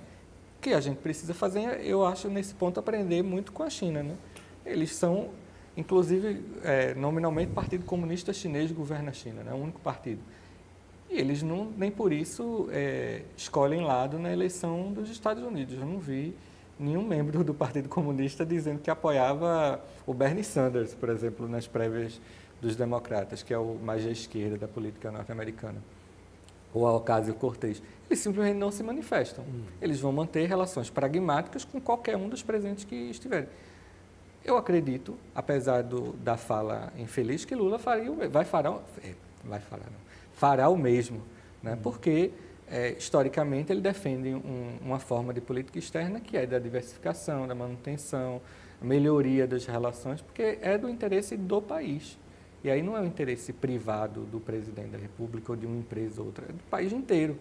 O que a gente precisa fazer, eu acho, nesse ponto, aprender muito com a China. Né? Eles são, inclusive, nominalmente, o Partido Comunista Chinês governa a China, né? O único partido. E eles não, nem por isso escolhem lado na eleição dos Estados Unidos. Eu não vi nenhum membro do Partido Comunista dizendo que apoiava o Bernie Sanders, por exemplo, nas prévias dos democratas, que é o mais à esquerda da política norte-americana, ou a Ocasio-Cortez. Eles simplesmente não se manifestam. Eles vão manter relações pragmáticas com qualquer um dos presidentes que estiverem. Eu acredito, apesar da fala infeliz, que Lula fará o mesmo, né? Porque, historicamente, ele defende uma forma de política externa que é da diversificação, da manutenção, a melhoria das relações, porque é do interesse do país. E aí não é o interesse privado do presidente da República ou de uma empresa ou outra, é do país inteiro.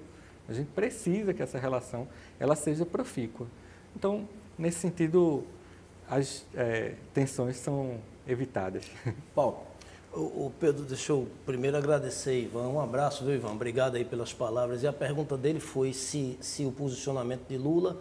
A gente precisa que essa relação ela seja profícua. Então, nesse sentido, as tensões são evitadas. Paulo. O Pedro, deixa eu primeiro agradecer, Ivan. Um abraço, viu, Ivan? Obrigado aí pelas palavras. E a pergunta dele foi se o posicionamento de Lula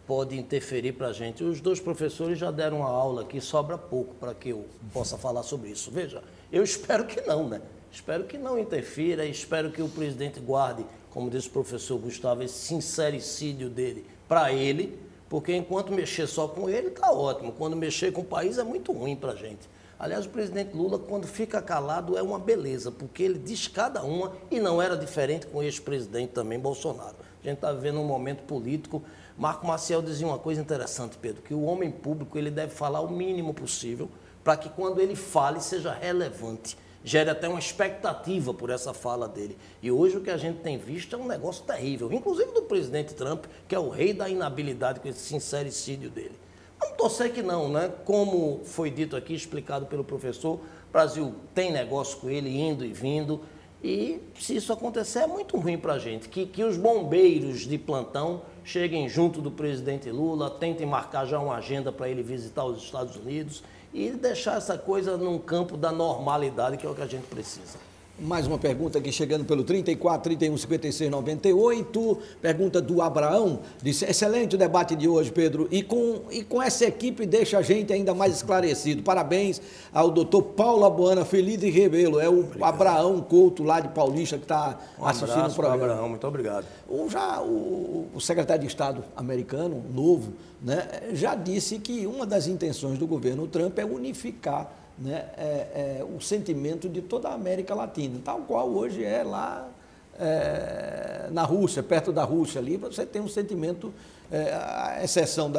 pode interferir para a gente. Os dois professores já deram uma aula aqui, sobra pouco para que eu possa falar sobre isso. Veja, eu espero que não, né? Espero que não interfira, espero que o presidente guarde, como disse o professor Gustavo, esse sincericídio dele para ele, porque enquanto mexer só com ele, está ótimo. Quando mexer com o país é muito ruim para a gente. Aliás, o presidente Lula, quando fica calado, é uma beleza, porque ele diz cada uma e não era diferente com o ex-presidente também, Bolsonaro. A gente está vivendo um momento político. Marco Maciel dizia uma coisa interessante, Pedro, que o homem público ele deve falar o mínimo possível para que quando ele fale seja relevante, gere até uma expectativa por essa fala dele. E hoje o que a gente tem visto é um negócio terrível, inclusive do presidente Trump, que é o rei da inabilidade com esse sincericídio dele. Vamos torcer que não, né? Como foi dito aqui, explicado pelo professor, o Brasil tem negócio com ele indo e vindo, e se isso acontecer é muito ruim para a gente. Que os bombeiros de plantão cheguem junto do presidente Lula, tentem marcar já uma agenda para ele visitar os Estados Unidos e deixar essa coisa num campo da normalidade, que é o que a gente precisa. Mais uma pergunta aqui chegando pelo 34, 31, 56, 98. Pergunta do Abraão. Disse, excelente o debate de hoje, Pedro. E com essa equipe deixa a gente ainda mais esclarecido. Parabéns ao doutor Paulo Abuana Feliz Rebelo. É o Abraão Couto, lá de Paulista, que está assistindo o programa. Abraão, muito obrigado. O secretário de Estado americano, novo, né, já disse que uma das intenções do governo Trump é unificar, né, o sentimento de toda a América Latina, tal qual hoje é lá na Rússia, perto da Rússia ali, você tem um sentimento, à exceção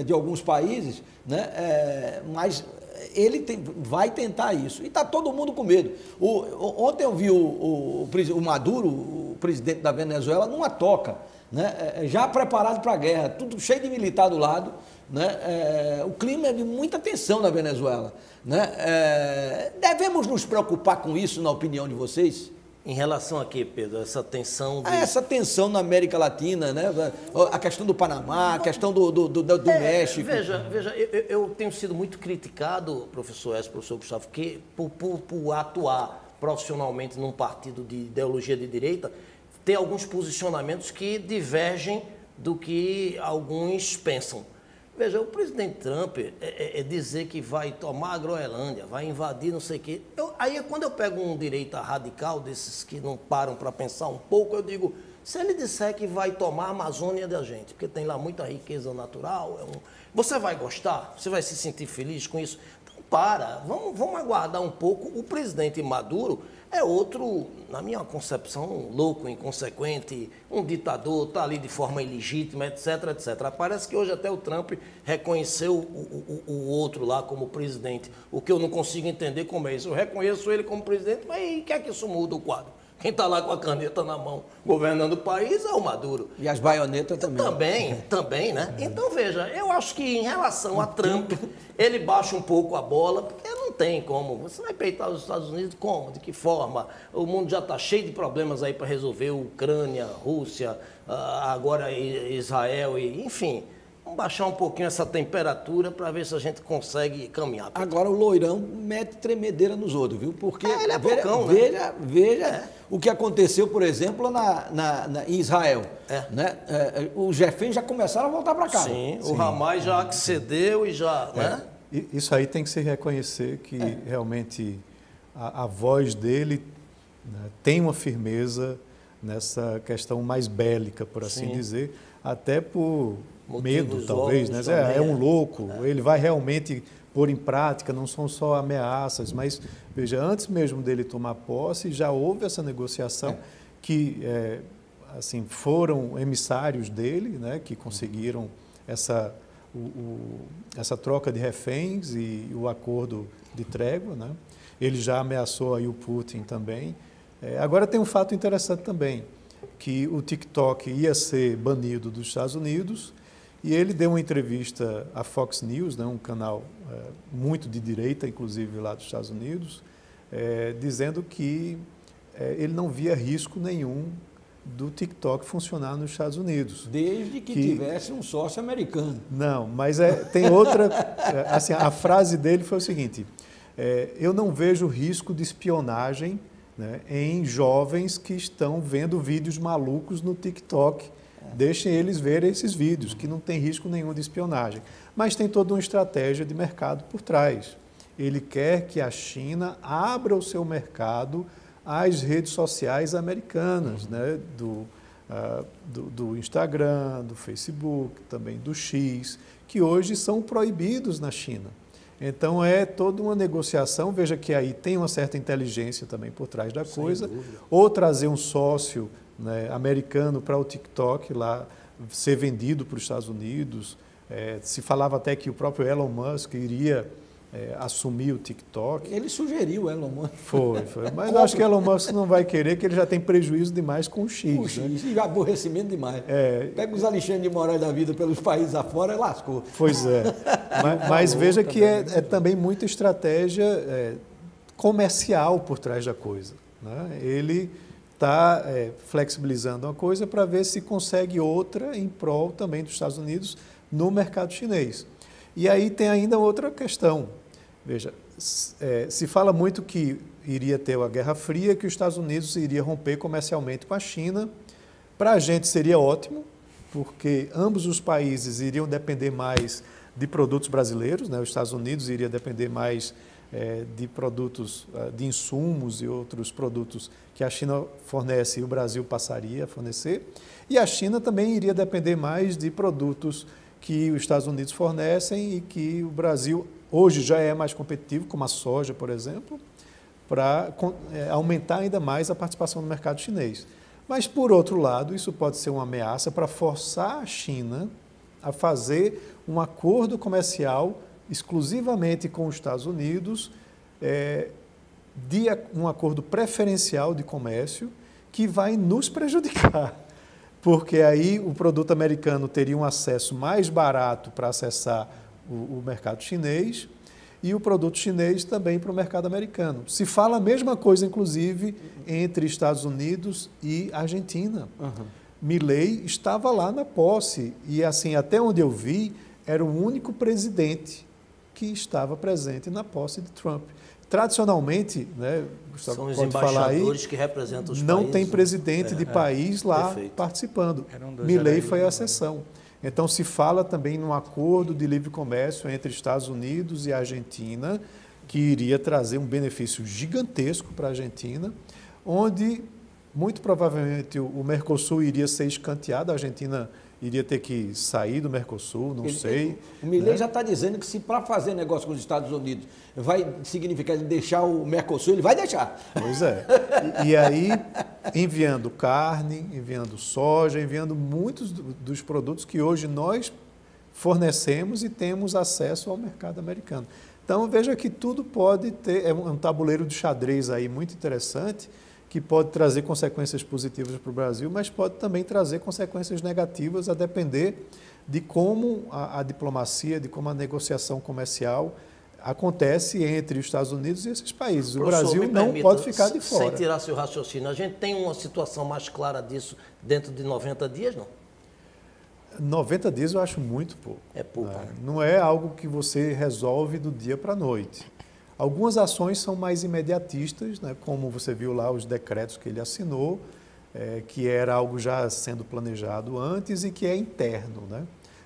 de alguns países, né, mas ele vai tentar isso. E está todo mundo com medo. Ontem eu vi o Maduro, o presidente da Venezuela, numa toca, né, já preparado para a guerra, tudo cheio de militar do lado. Né? O clima é de muita tensão na Venezuela. Né? Devemos nos preocupar com isso, na opinião de vocês? Em relação a quê, Pedro? Essa tensão... Essa tensão na América Latina, né? A questão do Panamá, a questão do México. Veja, eu tenho sido muito criticado, professor S., professor Gustavo, por atuar profissionalmente num partido de ideologia de direita, ter alguns posicionamentos que divergem do que alguns pensam. Veja, o presidente Trump dizer que vai tomar a Groenlândia, vai invadir não sei o quê. Aí quando eu pego um direita radical, desses que não param para pensar um pouco, eu digo, se ele disser que vai tomar a Amazônia da gente, porque tem lá muita riqueza natural, você vai gostar? Você vai se sentir feliz com isso? Então vamos aguardar um pouco. O presidente Maduro é outro, na minha concepção, louco, inconsequente, um ditador, está ali de forma ilegítima, etc, etc. Parece que hoje até o Trump reconheceu o outro lá como presidente, o que eu não consigo entender como é isso. Eu reconheço ele como presidente, mas o que é que isso muda o quadro? Quem está lá com a caneta na mão governando o país é o Maduro. E as baionetas também. Também, né? Então, veja, eu acho que em relação a Trump, ele baixa um pouco a bola, porque não tem como. Você vai peitar os Estados Unidos como? De que forma? O mundo já está cheio de problemas aí para resolver, Ucrânia, Rússia, agora Israel, enfim. Vamos baixar um pouquinho essa temperatura para ver se a gente consegue caminhar. Agora o loirão mete tremedeira nos outros, viu? Porque ele é bocão, né? Veja o que aconteceu, por exemplo, em Israel. Né? Os reféns já começaram a voltar para cá. Sim, o Hamas já accedeu e já... Né? Isso aí tem que se reconhecer que realmente a voz dele, né, tem uma firmeza nessa questão mais bélica, por assim dizer, até por... medo, talvez, né? É um louco, ele vai realmente pôr em prática, não são só ameaças, mas, veja, antes mesmo dele tomar posse, já houve essa negociação que, assim, foram emissários dele, né, que conseguiram essa troca de reféns e o acordo de trégua, né? Ele já ameaçou aí o Putin também. Agora tem um fato interessante também, que o TikTok ia ser banido dos Estados Unidos. E ele deu uma entrevista à Fox News, né, um canal muito de direita, inclusive lá dos Estados Unidos, dizendo que ele não via risco nenhum do TikTok funcionar nos Estados Unidos. Desde que tivesse um sócio americano. Não, mas tem outra... assim, a frase dele foi o seguinte, eu não vejo risco de espionagem, né, em jovens que estão vendo vídeos malucos no TikTok. Deixem eles verem esses vídeos, que não tem risco nenhum de espionagem. Mas tem toda uma estratégia de mercado por trás. Ele quer que a China abra o seu mercado às redes sociais americanas, né? do Instagram, do Facebook, também do X, que hoje são proibidos na China. Então, é toda uma negociação. Veja que aí tem uma certa inteligência também por trás da coisa. Ou trazer um sócio, né, americano para o TikTok lá ser vendido para os Estados Unidos. Se falava até que o próprio Elon Musk iria assumir o TikTok. Ele sugeriu o Elon Musk. Foi. Mas eu acho que o Elon Musk não vai querer, que ele já tem prejuízo demais com o X. O X, né? E aborrecimento demais. Pega os Alexandre de Moraes da vida pelos países afora e lascou. Pois é. Mas veja que é também muita estratégia comercial por trás da coisa, né? Ele está flexibilizando uma coisa para ver se consegue outra em prol também dos Estados Unidos no mercado chinês. E aí tem ainda outra questão. Veja, se fala muito que iria ter a Guerra Fria, que os Estados Unidos iria romper comercialmente com a China. Para a gente seria ótimo, porque ambos os países iriam depender mais de produtos brasileiros, né? Os Estados Unidos iria depender mais de produtos, de insumos e outros produtos que a China fornece e o Brasil passaria a fornecer. E a China também iria depender mais de produtos que os Estados Unidos fornecem e que o Brasil hoje já é mais competitivo, como a soja, por exemplo, para aumentar ainda mais a participação no mercado chinês. Mas, por outro lado, isso pode ser uma ameaça para forçar a China a fazer um acordo comercial exclusivamente com os Estados Unidos, um acordo preferencial de comércio que vai nos prejudicar, porque aí o produto americano teria um acesso mais barato para acessar o mercado chinês e o produto chinês também para o mercado americano. Se fala a mesma coisa, inclusive, entre Estados Unidos e Argentina. Milei estava lá na posse e, assim, até onde eu vi, era o único presidente que estava presente na posse de Trump. Tradicionalmente, né, Gustavo, são os pode falar aí, que representam os não países, tem presidente de país lá participando. Milei foi a exceção. Então, se fala também num acordo de livre comércio entre Estados Unidos e Argentina, que iria trazer um benefício gigantesco para a Argentina, onde, muito provavelmente, o Mercosul iria ser escanteado, a Argentina iria ter que sair do Mercosul, não sei. O Milei já está dizendo que se para fazer negócio com os Estados Unidos vai significar ele deixar o Mercosul, ele vai deixar. Pois é. E aí, enviando carne, enviando soja, enviando muitos dos produtos que hoje nós fornecemos e temos acesso ao mercado americano. Então, veja que tudo pode ter, é um tabuleiro de xadrez aí muito interessante, que pode trazer consequências positivas para o Brasil, mas pode também trazer consequências negativas a depender de como a diplomacia, de como a negociação comercial acontece entre os Estados Unidos e esses países. O Brasil não pode ficar de fora. Sem tirar seu raciocínio, a gente tem uma situação mais clara disso dentro de 90 dias, não? 90 dias eu acho muito pouco. É pouco. Não é algo que você resolve do dia para a noite. Algumas ações são mais imediatistas, né, como você viu lá os decretos que ele assinou, que era algo já sendo planejado antes e que é interno, né?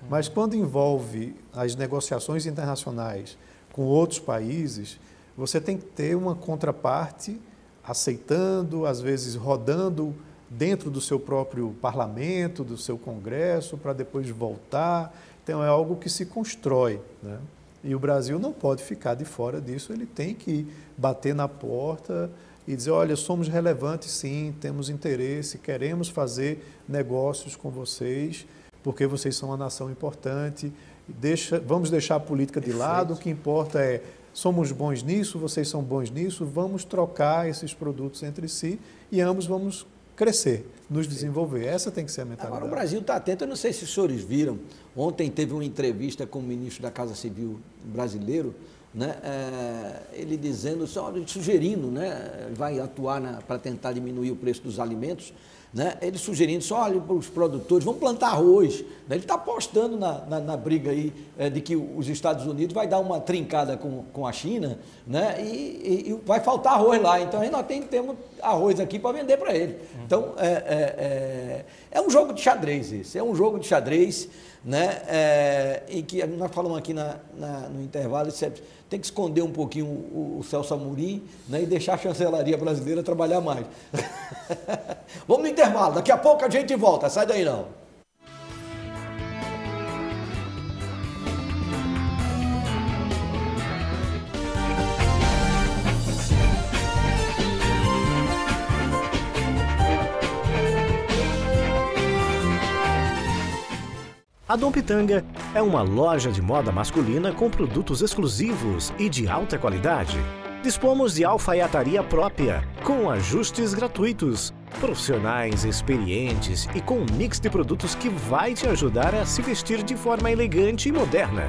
Mas quando envolve as negociações internacionais com outros países, você tem que ter uma contraparte aceitando, às vezes rodando dentro do seu próprio parlamento, do seu congresso, para depois voltar. Então, é algo que se constrói, né? E o Brasil não pode ficar de fora disso, ele tem que bater na porta e dizer, olha, somos relevantes sim, temos interesse, queremos fazer negócios com vocês, porque vocês são uma nação importante, vamos deixar a política de lado, o que importa é, somos bons nisso, vocês são bons nisso, vamos trocar esses produtos entre si e ambos vamos crescer, nos desenvolver. Essa tem que ser a mentalidade. Agora, o Brasil está atento, eu não sei se os senhores viram, ontem teve uma entrevista com o ministro da Casa Civil brasileiro, né, ele dizendo, sugerindo, né, vai atuar para tentar diminuir o preço dos alimentos, né, ele sugerindo, olha para os produtores, vamos plantar arroz. Né, ele está apostando na briga aí de que os Estados Unidos vai dar uma trincada com a China, né, e vai faltar arroz lá. Então, aí nós temos arroz aqui para vender para ele. Então, é um jogo de xadrez esse, é um jogo de xadrez, né, em que nós falamos aqui no intervalo, tem que esconder um pouquinho o Celso Amorim, né, e deixar a chancelaria brasileira trabalhar mais. Vamos no intervalo, daqui a pouco a gente volta, sai daí não. A Dom Pitanga é uma loja de moda masculina com produtos exclusivos e de alta qualidade. Dispomos de alfaiataria própria, com ajustes gratuitos, profissionais experientes e com um mix de produtos que vai te ajudar a se vestir de forma elegante e moderna.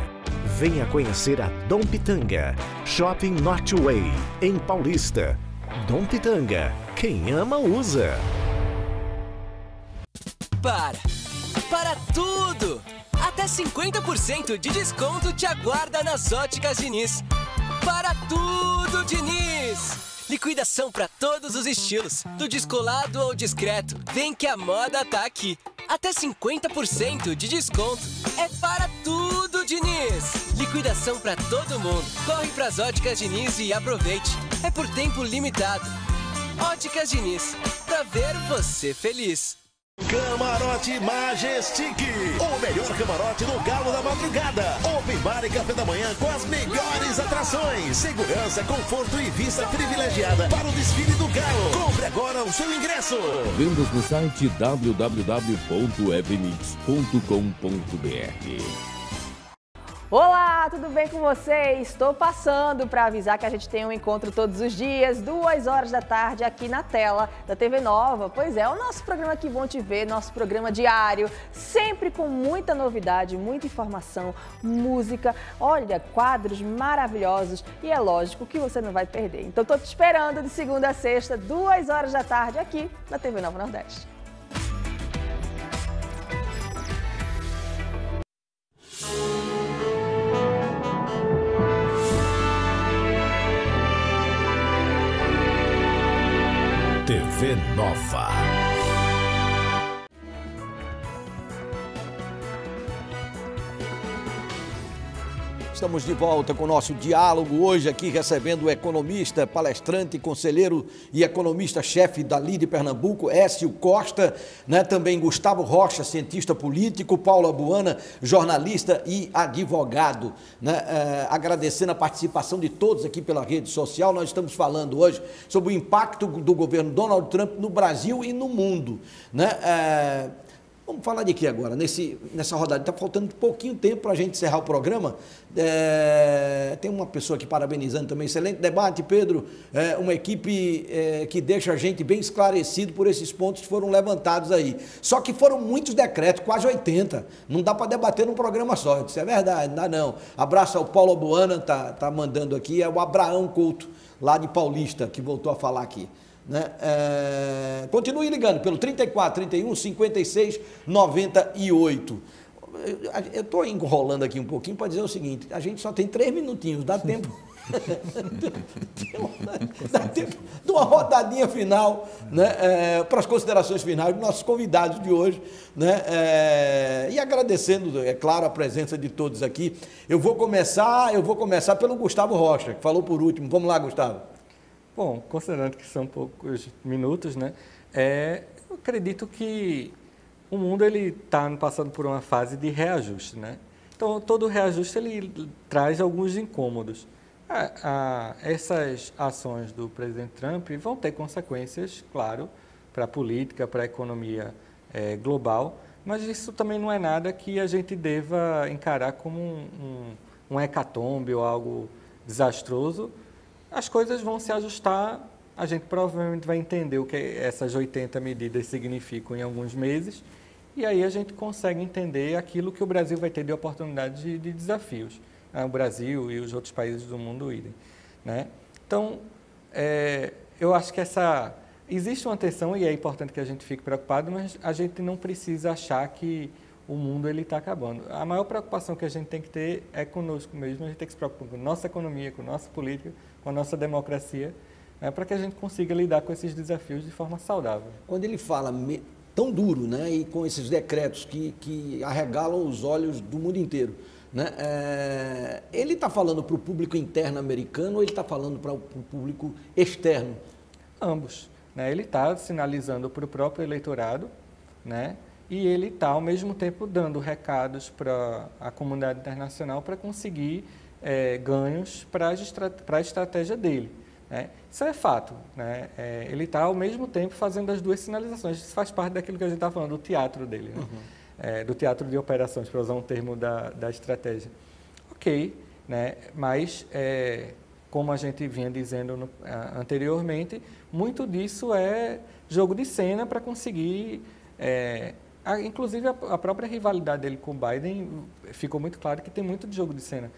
Venha conhecer a Dom Pitanga, Shopping Northway, em Paulista. Dom Pitanga, quem ama usa. Para tudo! Até 50% de desconto te aguarda nas Óticas Diniz. Para tudo, Diniz! Liquidação para todos os estilos, do descolado ao discreto. Vem que a moda tá aqui. Até 50% de desconto. É para tudo, Diniz! Liquidação para todo mundo. Corre para as Óticas Diniz e aproveite. É por tempo limitado. Óticas Diniz, para ver você feliz. Camarote Majestic, o melhor camarote no Galo da Madrugada. Open bar e café da manhã com as melhores atrações. Segurança, conforto e vista privilegiada para o desfile do Galo. Compre agora o seu ingresso. Vendas no site www.evenix.com.br. Olá, tudo bem com você? Estou passando para avisar que a gente tem um encontro todos os dias, 2 horas da tarde, aqui na tela da TV Nova. Pois é, o nosso programa Que Bom Te Ver, nosso programa diário, sempre com muita novidade, muita informação, música, olha, quadros maravilhosos e é lógico que você não vai perder. Então, estou te esperando de segunda a sexta, 2 horas da tarde, aqui na TV Nova Nordeste. TV Nova. Estamos de volta com o nosso diálogo hoje aqui recebendo o economista, palestrante, conselheiro e economista-chefe da LIDE Pernambuco, Écio Costa, né? Também Gustavo Rocha, cientista político, Paula Buana, jornalista e advogado, né? Agradecendo a participação de todos aqui pela rede social, nós estamos falando hoje sobre o impacto do governo Donald Trump no Brasil e no mundo, né? Vamos falar de quê agora, nessa rodada? Está faltando pouquinho tempo para a gente encerrar o programa. Tem uma pessoa aqui parabenizando também. Excelente debate, Pedro. Uma equipe que deixa a gente bem esclarecido por esses pontos que foram levantados aí. Só que foram muitos decretos, quase 80. Não dá para debater num programa só. Isso é verdade, não dá não. Abraço ao Paulo Abuana, tá mandando aqui. É o Abraão Couto, lá de Paulista, que voltou a falar aqui. Né? Continue ligando pelo 34 31 56 98. Eu estou enrolando aqui um pouquinho para dizer o seguinte: a gente só tem 3 minutinhos, dá tempo. Dá tempo de uma rodadinha final, né? Para as considerações finais dos nossos convidados de hoje, né? E agradecendo, é claro, a presença de todos aqui. Eu vou começar pelo Gustavo Rocha, que falou por último. Vamos lá, Gustavo. Bom, considerando que são poucos minutos, né? Eu acredito que o mundo está passando por uma fase de reajuste, né? Então, todo reajuste ele traz alguns incômodos. Essas ações do presidente Trump vão ter consequências, claro, para a política, para a economia global, mas isso também não é nada que a gente deva encarar como um hecatombe ou algo desastroso. As coisas vão se ajustar, a gente provavelmente vai entender o que essas 80 medidas significam em alguns meses, e aí a gente consegue entender aquilo que o Brasil vai ter de oportunidades e de desafios. O Brasil e os outros países do mundo idem, né? Então, eu acho que existe uma tensão e é importante que a gente fique preocupado, mas a gente não precisa achar que o mundo está acabando. A maior preocupação que a gente tem que ter é conosco mesmo, a gente tem que se preocupar com a nossa economia, com a nossa política, com a nossa democracia, né, para que a gente consiga lidar com esses desafios de forma saudável. Quando ele fala tão duro, né, e com esses decretos que arregalam os olhos do mundo inteiro, né, ele está falando para o público interno americano ou ele está falando para o público externo? Ambos. Né, ele está sinalizando para o próprio eleitorado, né, e ele está, ao mesmo tempo, dando recados para a comunidade internacional para conseguir ganhos para a estratégia dele. Né? Isso é fato. Né? Ele está, ao mesmo tempo, fazendo as duas sinalizações. Isso faz parte daquilo que a gente está falando, do teatro dele, né? Do teatro de operações, para usar um termo da estratégia. Ok, né? Mas, como a gente vinha dizendo anteriormente, muito disso é jogo de cena para conseguir... inclusive, a própria rivalidade dele com o Biden ficou muito claro que tem muito de jogo de cena.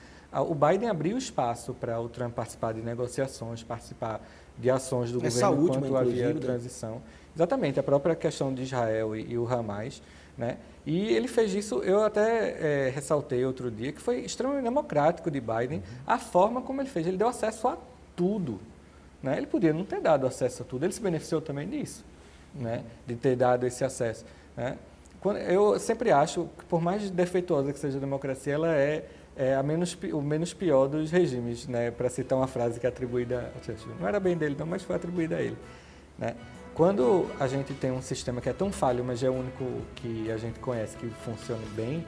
O Biden abriu espaço para o Trump participar de negociações, participar de ações do governo enquanto havia transição. Exatamente, a própria questão de Israel e o Hamas, né? E ele fez isso, eu até ressaltei outro dia, que foi extremamente democrático de Biden, a forma como ele fez. Ele deu acesso a tudo. Né? Ele podia não ter dado acesso a tudo, ele se beneficiou também disso, né? De ter dado esse acesso. Né? Eu sempre acho que, por mais defeituosa que seja a democracia, ela é o menos pior dos regimes, né? Para citar uma frase que é atribuída ao Churchill. Não era bem dele, não, mas foi atribuída a ele. Né? Quando a gente tem um sistema que é tão falho, mas é o único que a gente conhece que funciona bem,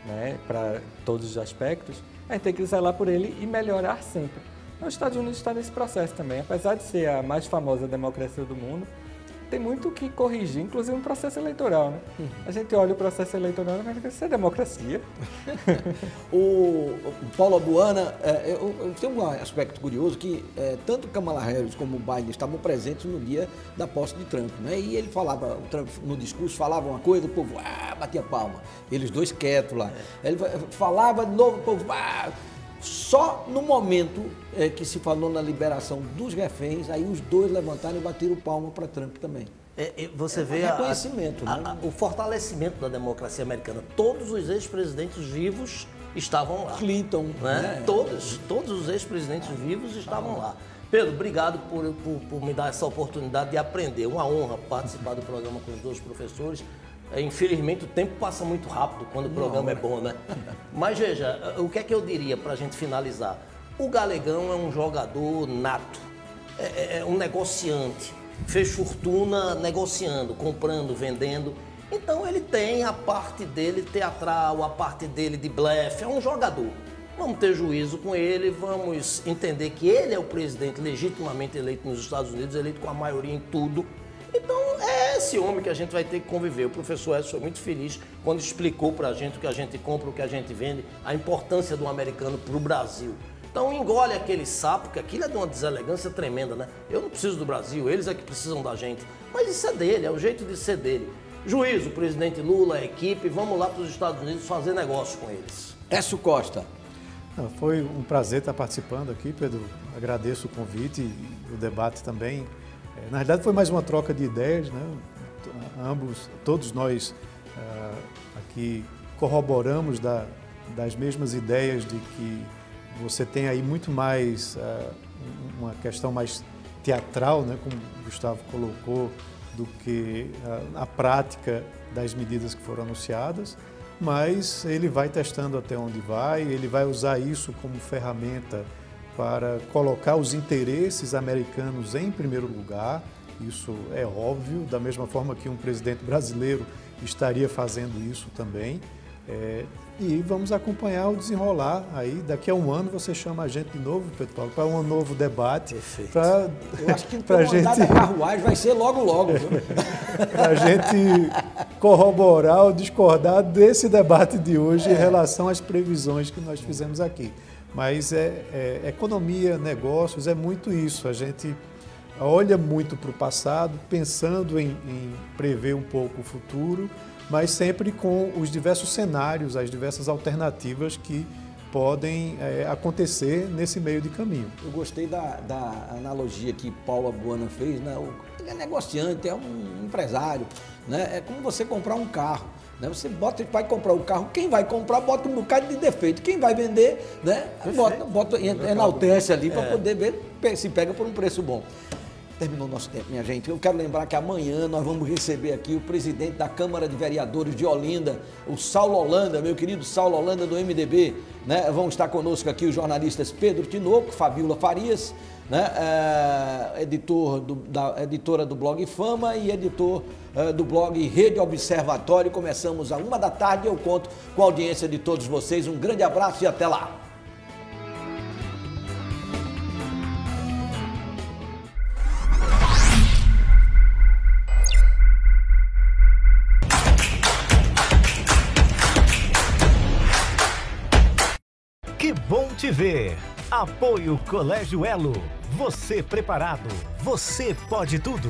né? Para todos os aspectos, a gente tem que zelar por ele e melhorar sempre. Os Estados Unidos está nesse processo também. Apesar de ser a mais famosa democracia do mundo, tem muito o que corrigir, inclusive no processo eleitoral, né? A gente olha o processo eleitoral e vai ser democracia. O Paulo Abuana, tem um aspecto curioso que tanto Kamala Harris como o Biden estavam presentes no dia da posse de Trump, né? E ele falava, o Trump no discurso falava uma coisa, o povo batia palma. Eles dois quietos lá. Ele falava de novo, o povo... Só no momento que se falou na liberação dos reféns, aí os dois levantaram e bateram palma para Trump também. Você vê reconhecimento, né? O fortalecimento da democracia americana. Todos os ex-presidentes vivos estavam lá. Clinton, né? Todos os ex-presidentes vivos estavam lá. Pedro, obrigado por me dar essa oportunidade de aprender. Uma honra participar do programa com os dois professores. Infelizmente, o tempo passa muito rápido quando o programa é bom, né? Mas veja, o que é que eu diria para a gente finalizar? O Galegão é um jogador nato, é um negociante, fez fortuna negociando, comprando, vendendo. Então, ele tem a parte dele teatral, a parte dele de blefe, é um jogador. Vamos ter juízo com ele, vamos entender que ele é o presidente legitimamente eleito nos Estados Unidos, eleito com a maioria em tudo. Então, é esse homem que a gente vai ter que conviver. O professor Edson foi muito feliz quando explicou para a gente o que a gente compra, o que a gente vende, a importância do americano para o Brasil. Então engole aquele sapo, que aquilo é de uma deselegância tremenda, né? Eu não preciso do Brasil, eles é que precisam da gente. Mas isso é dele, é o jeito de ser dele. Juízo, presidente Lula, a equipe, vamos lá para os Estados Unidos fazer negócio com eles. Écio Costa. Foi um prazer estar participando aqui, Pedro. Agradeço o convite e o debate também. Na verdade, foi mais uma troca de ideias, né? Todos nós aqui corroboramos das mesmas ideias de que você tem aí muito mais uma questão mais teatral, né, como o Gustavo colocou, do que a prática das medidas que foram anunciadas, mas ele vai testando até onde vai, ele vai usar isso como ferramenta para colocar os interesses americanos em primeiro lugar, isso é óbvio, da mesma forma que um presidente brasileiro estaria fazendo isso também. E vamos acompanhar o desenrolar aí. Daqui a um ano você chama a gente de novo, Pedro Paulo, para um novo debate. Eu acho que a gente... da carruagem vai ser logo. Para a gente corroborar ou discordar desse debate de hoje em relação às previsões que nós fizemos aqui. Mas economia, negócios, é muito isso. A gente olha muito para o passado, pensando em prever um pouco o futuro, mas sempre com os diversos cenários, as diversas alternativas que podem acontecer nesse meio de caminho. Eu gostei da analogia que Paula Buana fez, né? Ele é negociante, é um empresário, né? É como você comprar um carro, né? Você vai comprar o carro, quem vai comprar bota um bocado de defeito, quem vai vender, né? Enaltece ali para poder ver se pega por um preço bom. Terminou o nosso tempo, minha gente. Eu quero lembrar que amanhã nós vamos receber aqui o presidente da Câmara de Vereadores de Olinda, o Saulo Holanda, meu querido Saulo Holanda do MDB, né? Vão estar conosco aqui os jornalistas Pedro Tinoco, Fabiola Farias, né? Editora do blog Fama e editor do blog Rede Observatório. Começamos às 13h. Eu conto com a audiência de todos vocês. Um grande abraço e até lá. Que bom te ver! Apoio Colégio Elo. Você preparado. Você pode tudo.